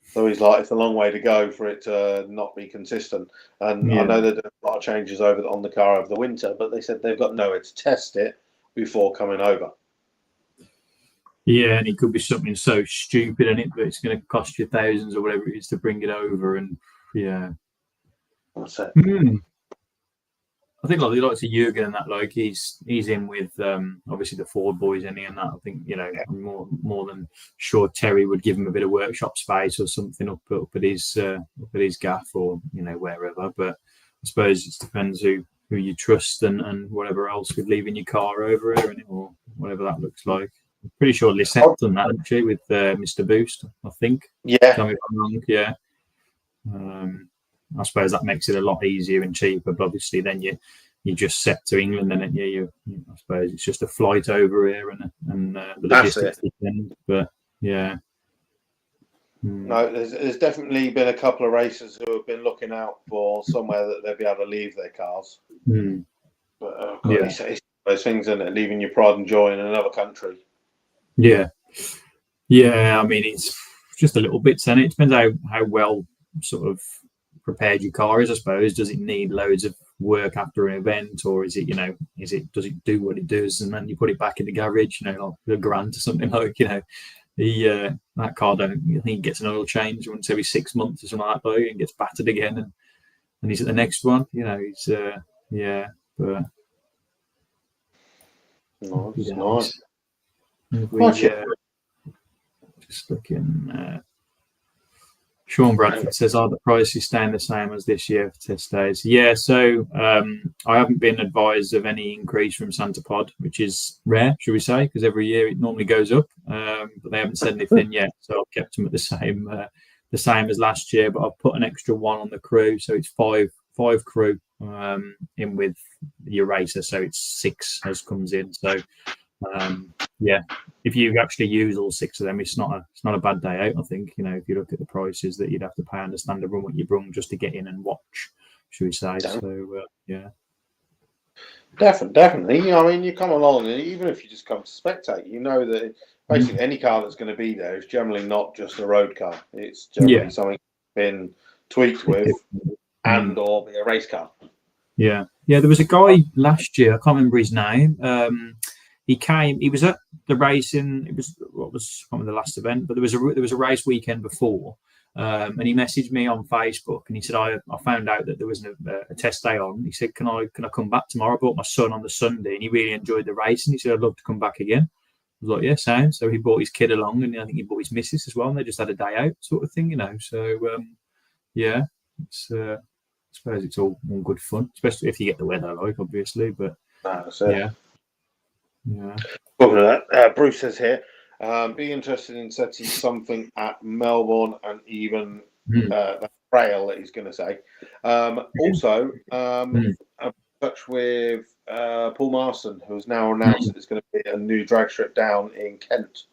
So he's like, it's a long way to go for it to not be consistent. And I know there's a lot of changes on the car over the winter, but they said they've got nowhere to test it before coming over. Yeah, and it could be something so stupid in it, but it's going to cost you thousands or whatever it is to bring it over. And yeah, That's it. I think like the likes of Jurgen and that, like he's in with obviously the Ford boys and that. I think I'm more than sure Terry would give him a bit of workshop space or something up at his gaff or wherever. But I suppose it depends who you trust and whatever else with leaving your car over here or whatever that looks like. I'm pretty sure Lisette done that actually with Mr. Boost. I think. Yeah. Tell me if I'm wrong. Yeah. I suppose that makes it a lot easier and cheaper, but obviously then you just set to England and then I suppose it's just a flight over here and the logistics. But yeah. No, there's definitely been a couple of racers who have been looking out for somewhere that they'll be able to leave their cars. But it's those things, isn't it? Leaving your pride and joy in another country. Yeah. I mean, it's just a little bit, and it depends how well sort of prepared your car is, I suppose. Does it need loads of work after an event, or is it does it do what it does and then you put it back in the garage, like a grant or something like that car I think it gets an oil change once every 6 months or something like that, and gets battered again and he's at the next one, he's but nice. Just looking. Sean Bradford says, "Are the prices staying the same as this year for test days?" Yeah, so I haven't been advised of any increase from Santa Pod, which is rare, should we say, because every year it normally goes up, but they haven't said anything yet. So I've kept them at the same as last year, but I've put an extra one on the crew, so it's five crew in with your racer, so it's 6 as comes in. So if you actually use all 6 of them, it's not a bad day out. I think if you look at the prices that you'd have to pay, understand the run what you brung just to get in and watch, should we say? So definitely. I mean, you come along, and even if you just come to spectate, that basically any car that's going to be there is generally not just a road car. It's generally something been tweaked with and or be a race car. Yeah. There was a guy last year. I can't remember his name. He was at the racing. It was the last event, but there was a race weekend before, and he messaged me on Facebook and he said, I found out that there was a test day on. He said, can I come back tomorrow? I brought my son on the Sunday and he really enjoyed the race and he said, I'd love to come back again. I was like, yeah, same. So he brought his kid along and I think he brought his missus as well, and they just had a day out sort of thing, So it's I suppose it's all good fun, especially if you get the weather, obviously. But yeah. Talking of that, Bruce says here, be interested in setting something at Melbourne and even that trail that he's going to say. Also, I'm in touch with Paul Marston, who's now announced that there's going to be a new drag strip down in Kent.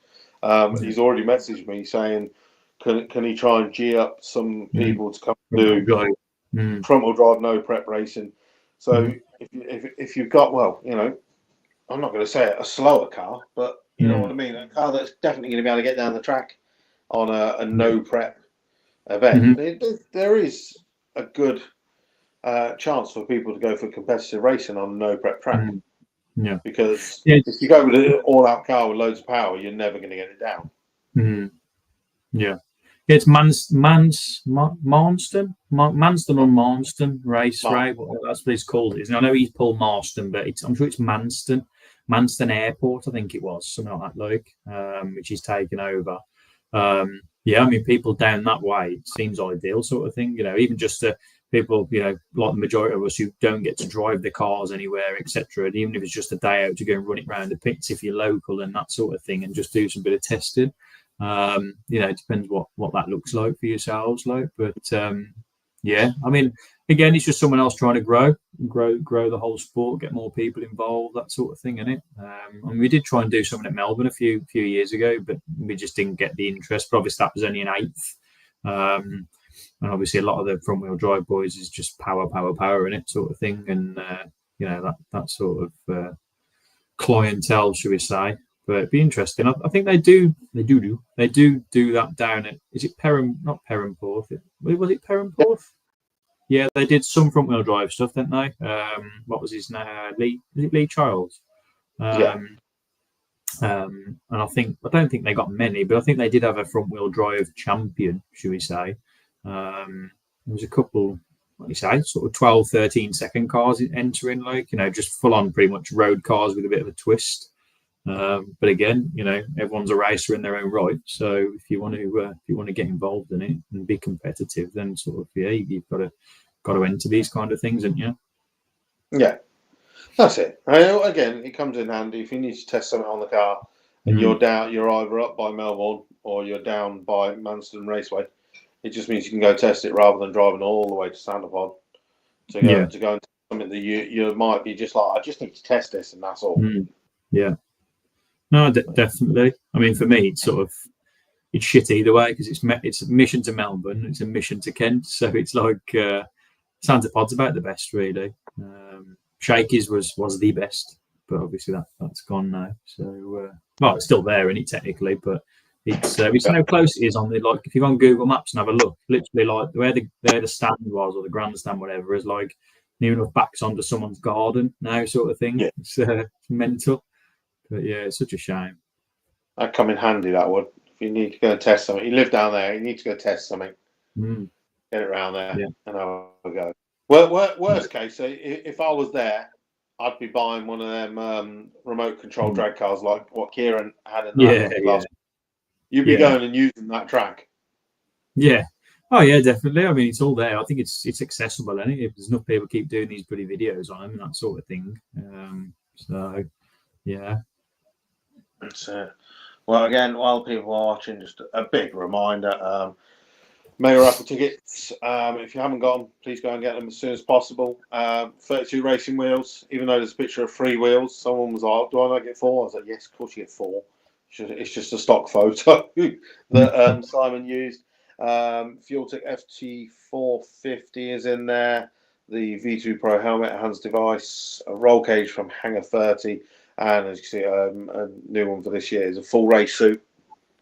He's already messaged me saying, can he try and G up some people to come do front-wheel drive, no prep racing. So if you've got, I'm not going to say a slower car, but you know what I mean? A car that's definitely going to be able to get down the track on a no prep event. There is a good chance for people to go for competitive racing on a no prep track. Because if you go with an all out car with loads of power, you're never going to get it down. It's Manston or Manston race, right? That's what it's called. I know he's Paul Marston, but I'm sure it's Manston Airport, I think it was, something like that, which he's taken over. Yeah, I mean, people down that way, it seems ideal sort of thing, even just people, like the majority of us who don't get to drive their cars anywhere, etc. And even if it's just a day out to go and run it around the pits if you're local and that sort of thing, and just do some bit of testing. It depends what that looks like for yourselves, but yeah, I mean, again, it's just someone else trying to grow the whole sport, get more people involved, that sort of thing, innit? And we did try and do something at Melbourne a few years ago, but we just didn't get the interest. But obviously, that was only an eighth, and obviously, a lot of the front wheel drive boys is just power in it, sort of thing, and that sort of clientele, should we say? But it'd be interesting. I think they do that down at, is it not Perranporth? Was it Perranporth? Yeah, they did some front wheel drive stuff, didn't they? What was his name? Lee Childs. And I don't think they got many, but I think they did have a front wheel drive champion, should we say? There was a couple, what do you say, sort of 12, 13-second cars entering, just full on pretty much road cars with a bit of a twist. But again, everyone's a racer in their own right. So if you want to get involved in it and be competitive, then sort of you've got to enter these kind of things, haven't you? Yeah, that's it. Again, it comes in handy if you need to test something on the car and you're either up by Melbourne or you're down by Manston Raceway. It just means you can go test it rather than driving all the way to Sandapod to go and test something that you might be just like, I just need to test this and that's all. Yeah. No, definitely. I mean, for me, it's shit either way because it's a mission to Melbourne, it's a mission to Kent, so it's like Sandapod's about the best, really. Shakey's was the best, but obviously that's gone now. So, it's still there, isn't it, technically? But it's how close it is on the if you go on Google Maps and have a look, literally like where the stand was or the grandstand, whatever, is like near enough backs onto someone's garden now, sort of thing. Yeah. It's mental. But yeah, it's such a shame. That'd come in handy, that would. If you need to go and test something. You live down there, you need to go test something. Get it around there and have a go. Well, worst case, so if I was there, I'd be buying one of them remote control drag cars like what Kieran had in that last. You'd be going and using that track. Yeah. Oh yeah, definitely. I mean, it's all there. I think it's accessible, isn't it? If there's enough people keep doing these bloody videos on them and that sort of thing. So yeah. Well, again, while people are watching, just a big reminder, Mayor Apple tickets. If you haven't got them, please go and get them as soon as possible. 32 racing wheels, even though there's a picture of 3 wheels. Someone was like, do I not get 4? I was like, yes, of course you get 4. It's just a stock photo that Simon used. Fueltech FT450 is in there. The V2 Pro helmet, Hans device, a roll cage from Hangar 30. And as you see, a new one for this year is a full race suit.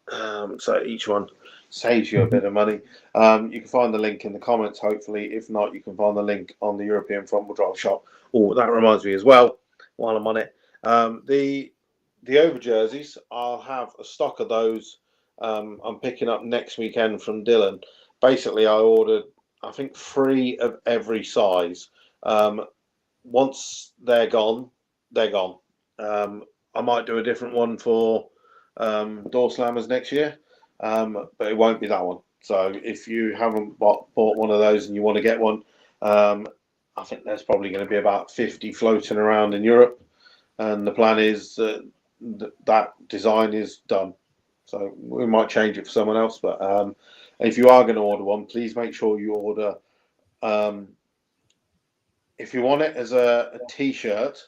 So each one saves you a bit of money. You can find the link in the comments, hopefully. If not, you can find the link on the European Front Wheel Drive shop. Oh, that reminds me as well, while I'm on it. The over jerseys, I'll have a stock of those. I'm picking up next weekend from Dylan. Basically, I ordered, I think, 3 of every size. Once they're gone, they're gone. I might do a different one for door slammers next year, but it won't be that one. So if you haven't bought one of those and you want to get one, I think there's probably going to be about 50 floating around in Europe, and the plan is that design is done. So we might change it for someone else, but if you are going to order one, please make sure you order. If you want it as a T-shirt,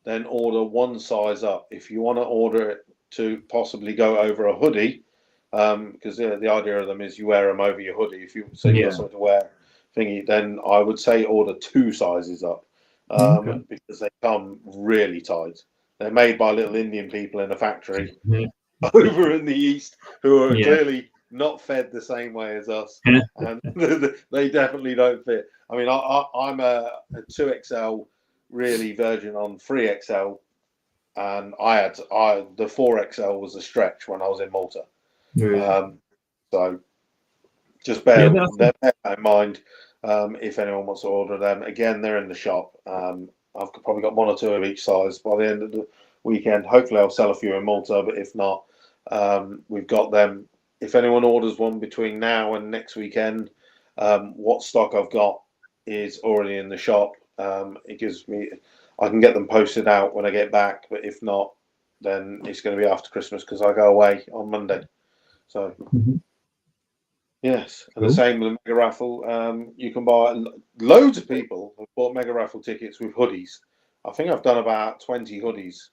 then order one size up. If you want to order it to possibly go over a hoodie, because the idea of them is you wear them over your hoodie. If you got something to wear, then I would say order 2 sizes up, because they come really tight. They're made by little Indian people in a factory over in the East who are clearly not fed the same way as us, and they definitely don't fit. I mean, I'm a 2XL. Really version on 3XL, and the 4XL was a stretch when I was in Malta. So Just bear Yeah, that in mind. If anyone wants to order them, again, they're in the shop. I've probably got one or two of each size by the end of the weekend. Hopefully, I'll sell a few in Malta, but if not, we've got them. If anyone orders one between now and next weekend, what stock I've got is already in the shop. It gives me, I can get them posted out when I get back, but if not, then it's going to be after Christmas because I go away on Monday. So. Mhm. Yes, and Cool. the same with the mega raffle. You can buy loads of people have bought mega raffle tickets with hoodies. I think I've done about 20 hoodies.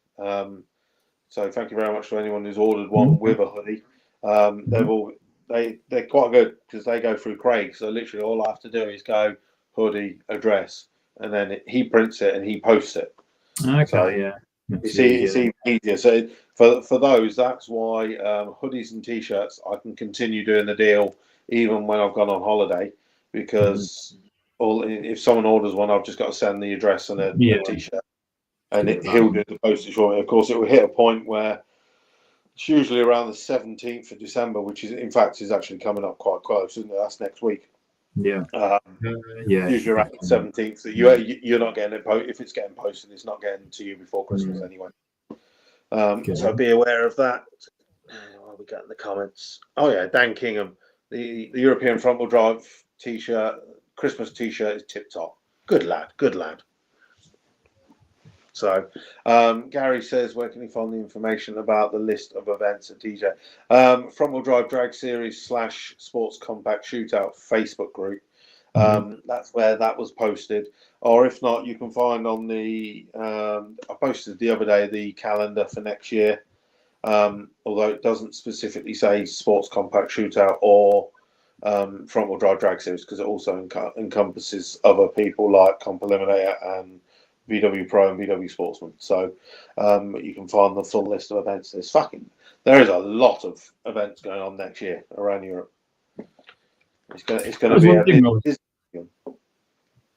So thank you very much to anyone who's ordered one with a hoodie. They're quite good because they go through Craig. So literally all I have to do is go hoodie address, and then he prints it and he posts it. Okay, So yeah. it's even easier. So for those, that's why hoodies and t-shirts I can continue doing the deal even when I've gone on holiday, because if someone orders one, I've just got to send the address and a t-shirt, and he'll do the postage for me. Of course, it will hit a point where it's usually around the 17th of December, which is in fact is actually coming up quite close, isn't it? That's next week. Yeah. Usually around the 17th. So you're not getting it. If it's getting posted, it's not getting to you before Christmas anyway. So be aware of that. What we got in the comments? Oh yeah, Dan Kingham, the European front wheel drive t-shirt, Christmas t-shirt is tip top. Good lad, good lad. So Gary says, where can you find the information about the list of events at DJ? Front wheel drive drag series / sports compact shootout Facebook group. That's where that was posted. Or if not, you can find on the I posted the other day the calendar for next year, although it doesn't specifically say sports compact shootout or front wheel drive drag series, because it also encompasses other people like Comp Eliminator and VW Pro and VW Sportsman. So you can find the full list of events. There is a lot of events going on next year around Europe. It's going to be a busy.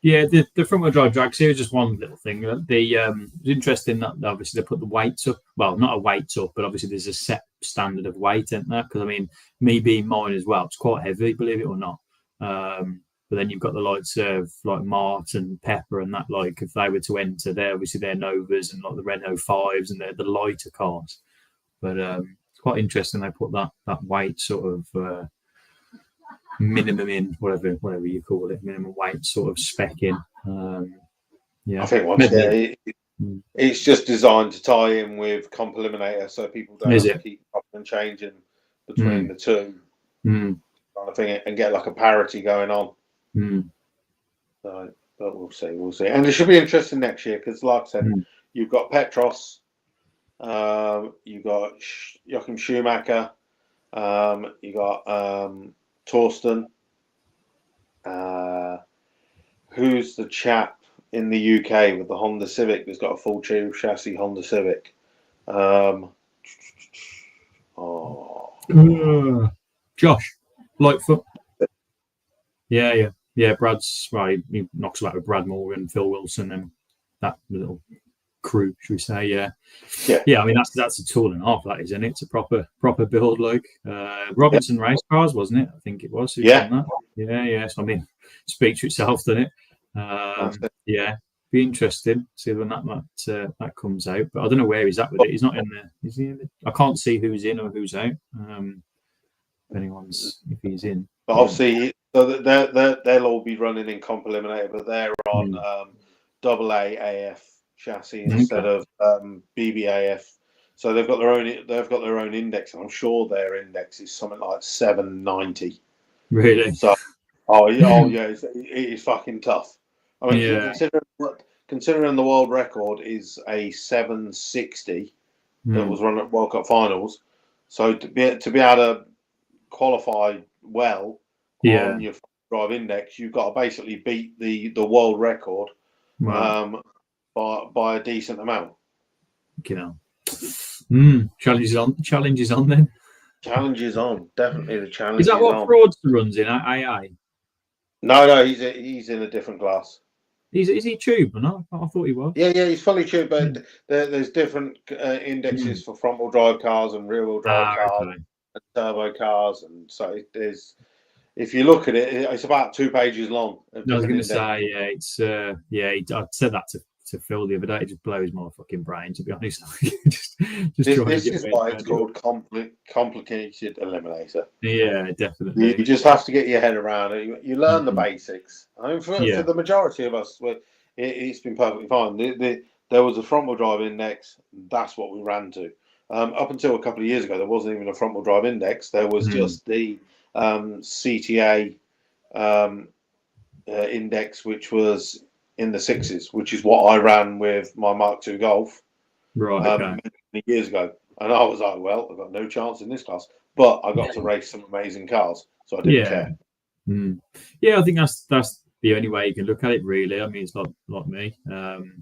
Yeah, the front wheel drive drag series is just one little thing. It's interesting that obviously they put the weights up. Well, not a weights up, but obviously there's a set standard of weight, isn't there? Because I mean, me being mine as well, it's quite heavy, believe it or not. But then you've got the likes of like Mart and Pepper and that. Like if they were to enter, they're obviously their Novas and like the Renault 5s and they're the lighter cars. But it's quite interesting they put that weight sort of. Minimum in whatever you call it, minimum weight sort of spec in. I think it's just designed to tie in with Comp Eliminator, so people don't have to keep up and changing between the two, kind of thing, and get like a parity going on. So, but we'll see, and it should be interesting next year because, like I said, you've got Petros, you've got Joachim Schumacher, you got Torsten, who's the chap in the UK with the Honda Civic that's got a full tube chassis Honda Civic? Josh Lightfoot. Yeah. Brad's right. He knocks about with Brad Moore and Phil Wilson and that little crew, should we say? Yeah. I mean, that's a tool and a half. That isn't it? It's a proper build. Like Robinson Race Cars, wasn't it? I think it was. That? Yeah. So I mean, speaks for itself, doesn't it? Yeah. Be interested. See when that comes out. But I don't know where he's at with it. He's not in there. Is he in there? I can't see who's in or who's out. If he's in. But obviously, so they'll all be running in Comp Eliminator, but they're on AA AF chassis instead of BBAF. So they've got their own index, and I'm sure their index is something like 790. Really? So, it is fucking tough. I mean, considering the world record is a 760 that was run at World Cup finals, so to be able to qualify well on your drive index, you've got to basically beat the world record by a decent amount. Challenge is on. Challenge is on then. Challenge is on. Definitely the challenge. Is that what Fraudster runs in AI? No, he's in a different class. Is he tube or not? I thought he was. Yeah, he's fully tube, but there's different indexes for front wheel drive cars and rear wheel drive cars and turbo cars, and so if you look at it, it's about 2 pages long. I was going to say, yeah, it's I said that to Phil the other day. It just blows my fucking brain, to be honest. just this is why it's called complicated eliminator. Yeah, definitely. You just have to get your head around it. You learn the basics. I mean, for the majority of us, it's been perfectly fine. There was a front wheel drive index. That's what we ran to. Up until a couple of years ago, there wasn't even a front wheel drive index. There was just the CTA index, which was in the 6s, which is what I ran with my Mark II Golf many years ago. And I was like, well, I've got no chance in this class, but I got to race some amazing cars, so I didn't care. Yeah, I think that's the only way you can look at it, really. I mean, it's not like me.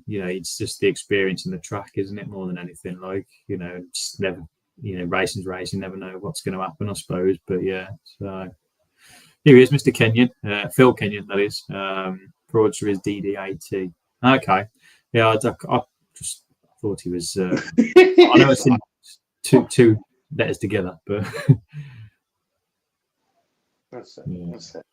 It's just the experience in the track, isn't it? More than anything, just never, racing's racing. Never know what's going to happen, I suppose. But yeah, so here he is, Mr. Kenyon, Phil Kenyon, that is. Fraudster is DD80. Okay, yeah, I just thought he was. I know it's in two letters together, but that's it. That's it.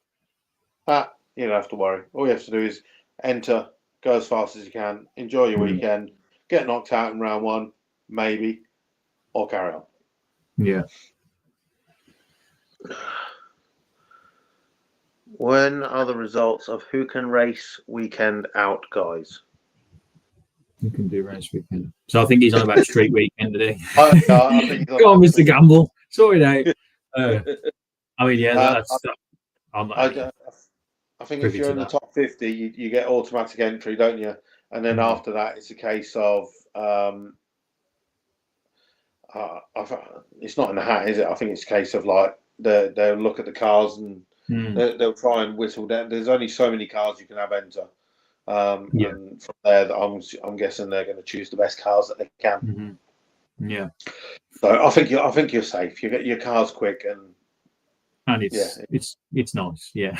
But you don't have to worry. All you have to do is enter, go as fast as you can, enjoy your weekend, get knocked out in round 1, maybe, or carry on. Yeah. When are the results of Who Can Race Weekend out, guys? You can do race weekend. So I think he's on about street weekend today. I think Go on, Mr. Gamble. Sort it out. I mean, yeah, I think if you're in the top 50, you get automatic entry, don't you? And then after that, it's a case of it's not in the hat, is it? I think it's a case of like they'll look at the cars and they'll try and whistle down. There's only so many cars you can have enter. And from there, I'm guessing they're going to choose the best cars that they can. Yeah. So I think you're safe. You get your cars quick and it's nice. Yeah.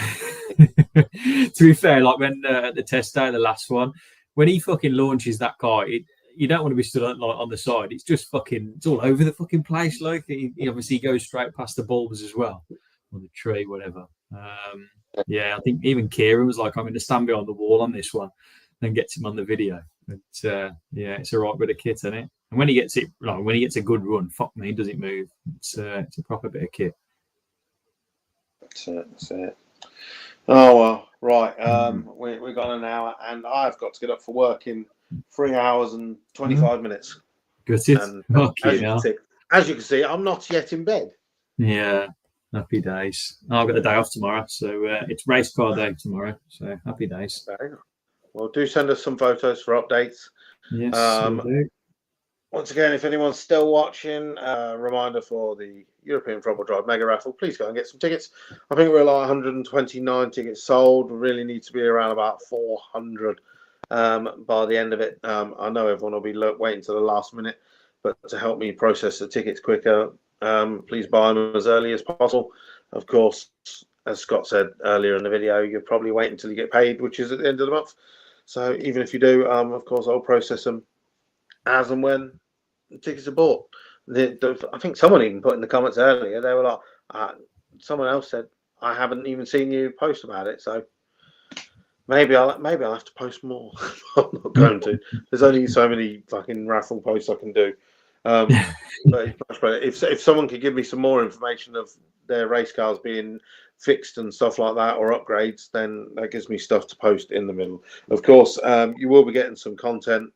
To be fair, like when at the test day, the last one, when he fucking launches that car, you don't want to be stood on the side. It's just it's all over the fucking place. Like he obviously goes straight past the bulbs as well, or the tree, whatever. I think even Kieran was like, I'm going to stand behind the wall on this one, and gets him on the video. But it's a right bit of kit, isn't it? And when he gets it, like when he gets a good run, fuck me, does it move? It's a proper bit of kit. That's it. Oh well, right. We've got an hour, and I've got to get up for work in 3 hours and 25 minutes. Good. And as you can see, I'm not yet in bed. Yeah. Happy days. I've got the day off tomorrow, so it's race car day tomorrow. So happy days. Well, do send us some photos for updates. Yes, we'll do. Once again, if anyone's still watching, reminder for the European Front Wheel Drive Mega Raffle, please go and get some tickets. I think we're like 129 tickets sold. We really need to be around about 400 by the end of it. I know everyone will be waiting to the last minute, but to help me process the tickets quicker, please buy them as early as possible. Of course, as Scott said earlier in the video, you're probably waiting until you get paid, which is at the end of the month. So even if you do, of course, I'll process them as and when the tickets are bought. I think someone even put in the comments earlier, they were like, someone else said, I haven't even seen you post about it. So maybe I'll have to post more. I'm not going to. There's only so many fucking raffle posts I can do. But it's much better. If someone could give me some more information of their race cars being fixed and stuff like that, or upgrades, then that gives me stuff to post in the middle. Of course, you will be getting some content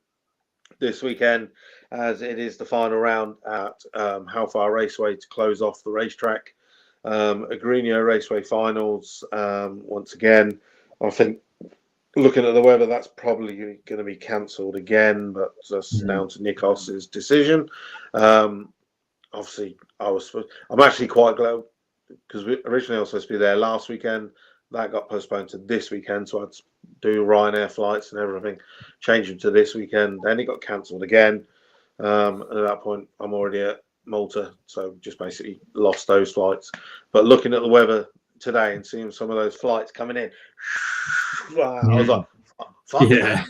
this weekend, as it is the final round at How Far Raceway to close off the racetrack. Agrigno Raceway finals. Once again, I think looking at the weather, that's probably going to be cancelled again, but just down to Nikos's decision. Obviously, I'm actually quite glad, because originally I was supposed to be there last weekend. That got postponed to this weekend, so I had to do Ryanair flights and everything, change them to this weekend. Then it got cancelled again. And at that point, I'm already at Malta, so just basically lost those flights. But looking at the weather today and seeing some of those flights coming in, I was like, fuck yeah.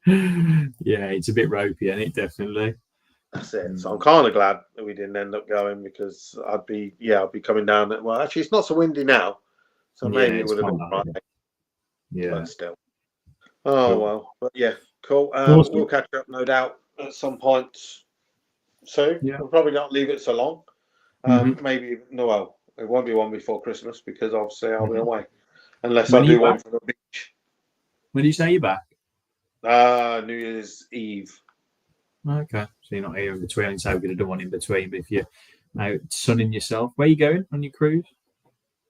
Yeah, it's a bit ropey, isn't it? Definitely. that's it. So I'm kind of glad that we didn't end up going, because I'd be coming down. Well, actually, it's not so windy now, so maybe it would have been right. Yeah, but still. Oh Cool. well, but yeah, cool. Awesome. We'll catch up, no doubt, at some point soon. Yeah. We'll probably not leave it so long. Mhm. Maybe no, well, it won't be one before Christmas, because obviously I'll be Mhm. away, unless When I are you do one back? from the beach. When do you say you're back? New Year's Eve. Okay, so you're not here in between. So we're going to do one in between. But if you're out sunning yourself, where are you going on your cruise?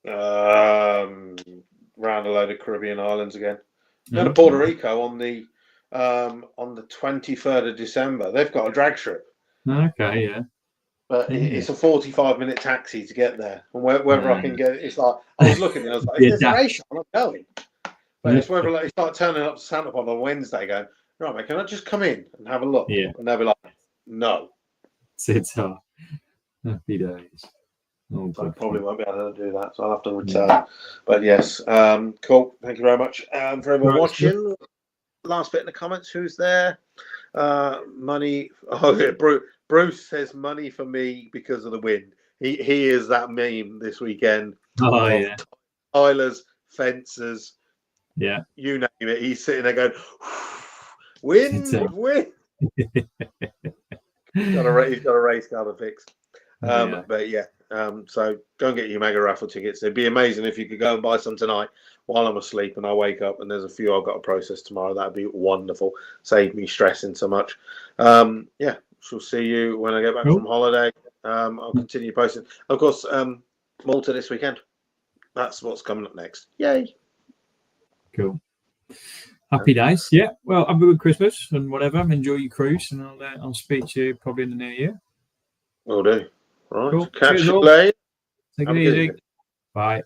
Round a load of Caribbean islands again. Going to Okay. Puerto Rico on the 23rd of December. They've got a drag strip, Okay, yeah. but it's a 45-minute taxi to get there. And whether I can get it's like, I was looking and I was like, Yeah, if there's a race on, I'm going. But it's Yeah. whether it's like turning up to Santa on a Wednesday going, right, mate, can I just come in and have a look? Yeah. And they'll be like, no. It's happy days. Oh, So I good probably fun. won't be able to do that. So I'll have to return. But yes, cool. Thank you very much for everyone Right, watching. Last bit in the comments. Who's there? Money. Oh, yeah, Bruce says money for me because of the wind. He is that meme this weekend. Oh, of yeah. Tylers, fences, Yeah. you name it. He's sitting there going, wind, wind. He's got a race car to fix. Yeah. But yeah, so go and get your mega raffle tickets. It'd be amazing if you could go and buy some tonight while I'm asleep and I wake up and there's a few I've got to process tomorrow. That'd be wonderful. Save me stressing so much. Yeah, shall see you when I get back Cool. from holiday. I'll continue posting. Of course, Malta this weekend. That's what's coming up next. Yay. Cool. Happy days. Yeah. Well, have a good Christmas and whatever. Enjoy your cruise, and I'll speak to you probably in the new year. Will do. Right. Cool. Catch Cheers you all. later. Take Have it a good easy. evening. Bye.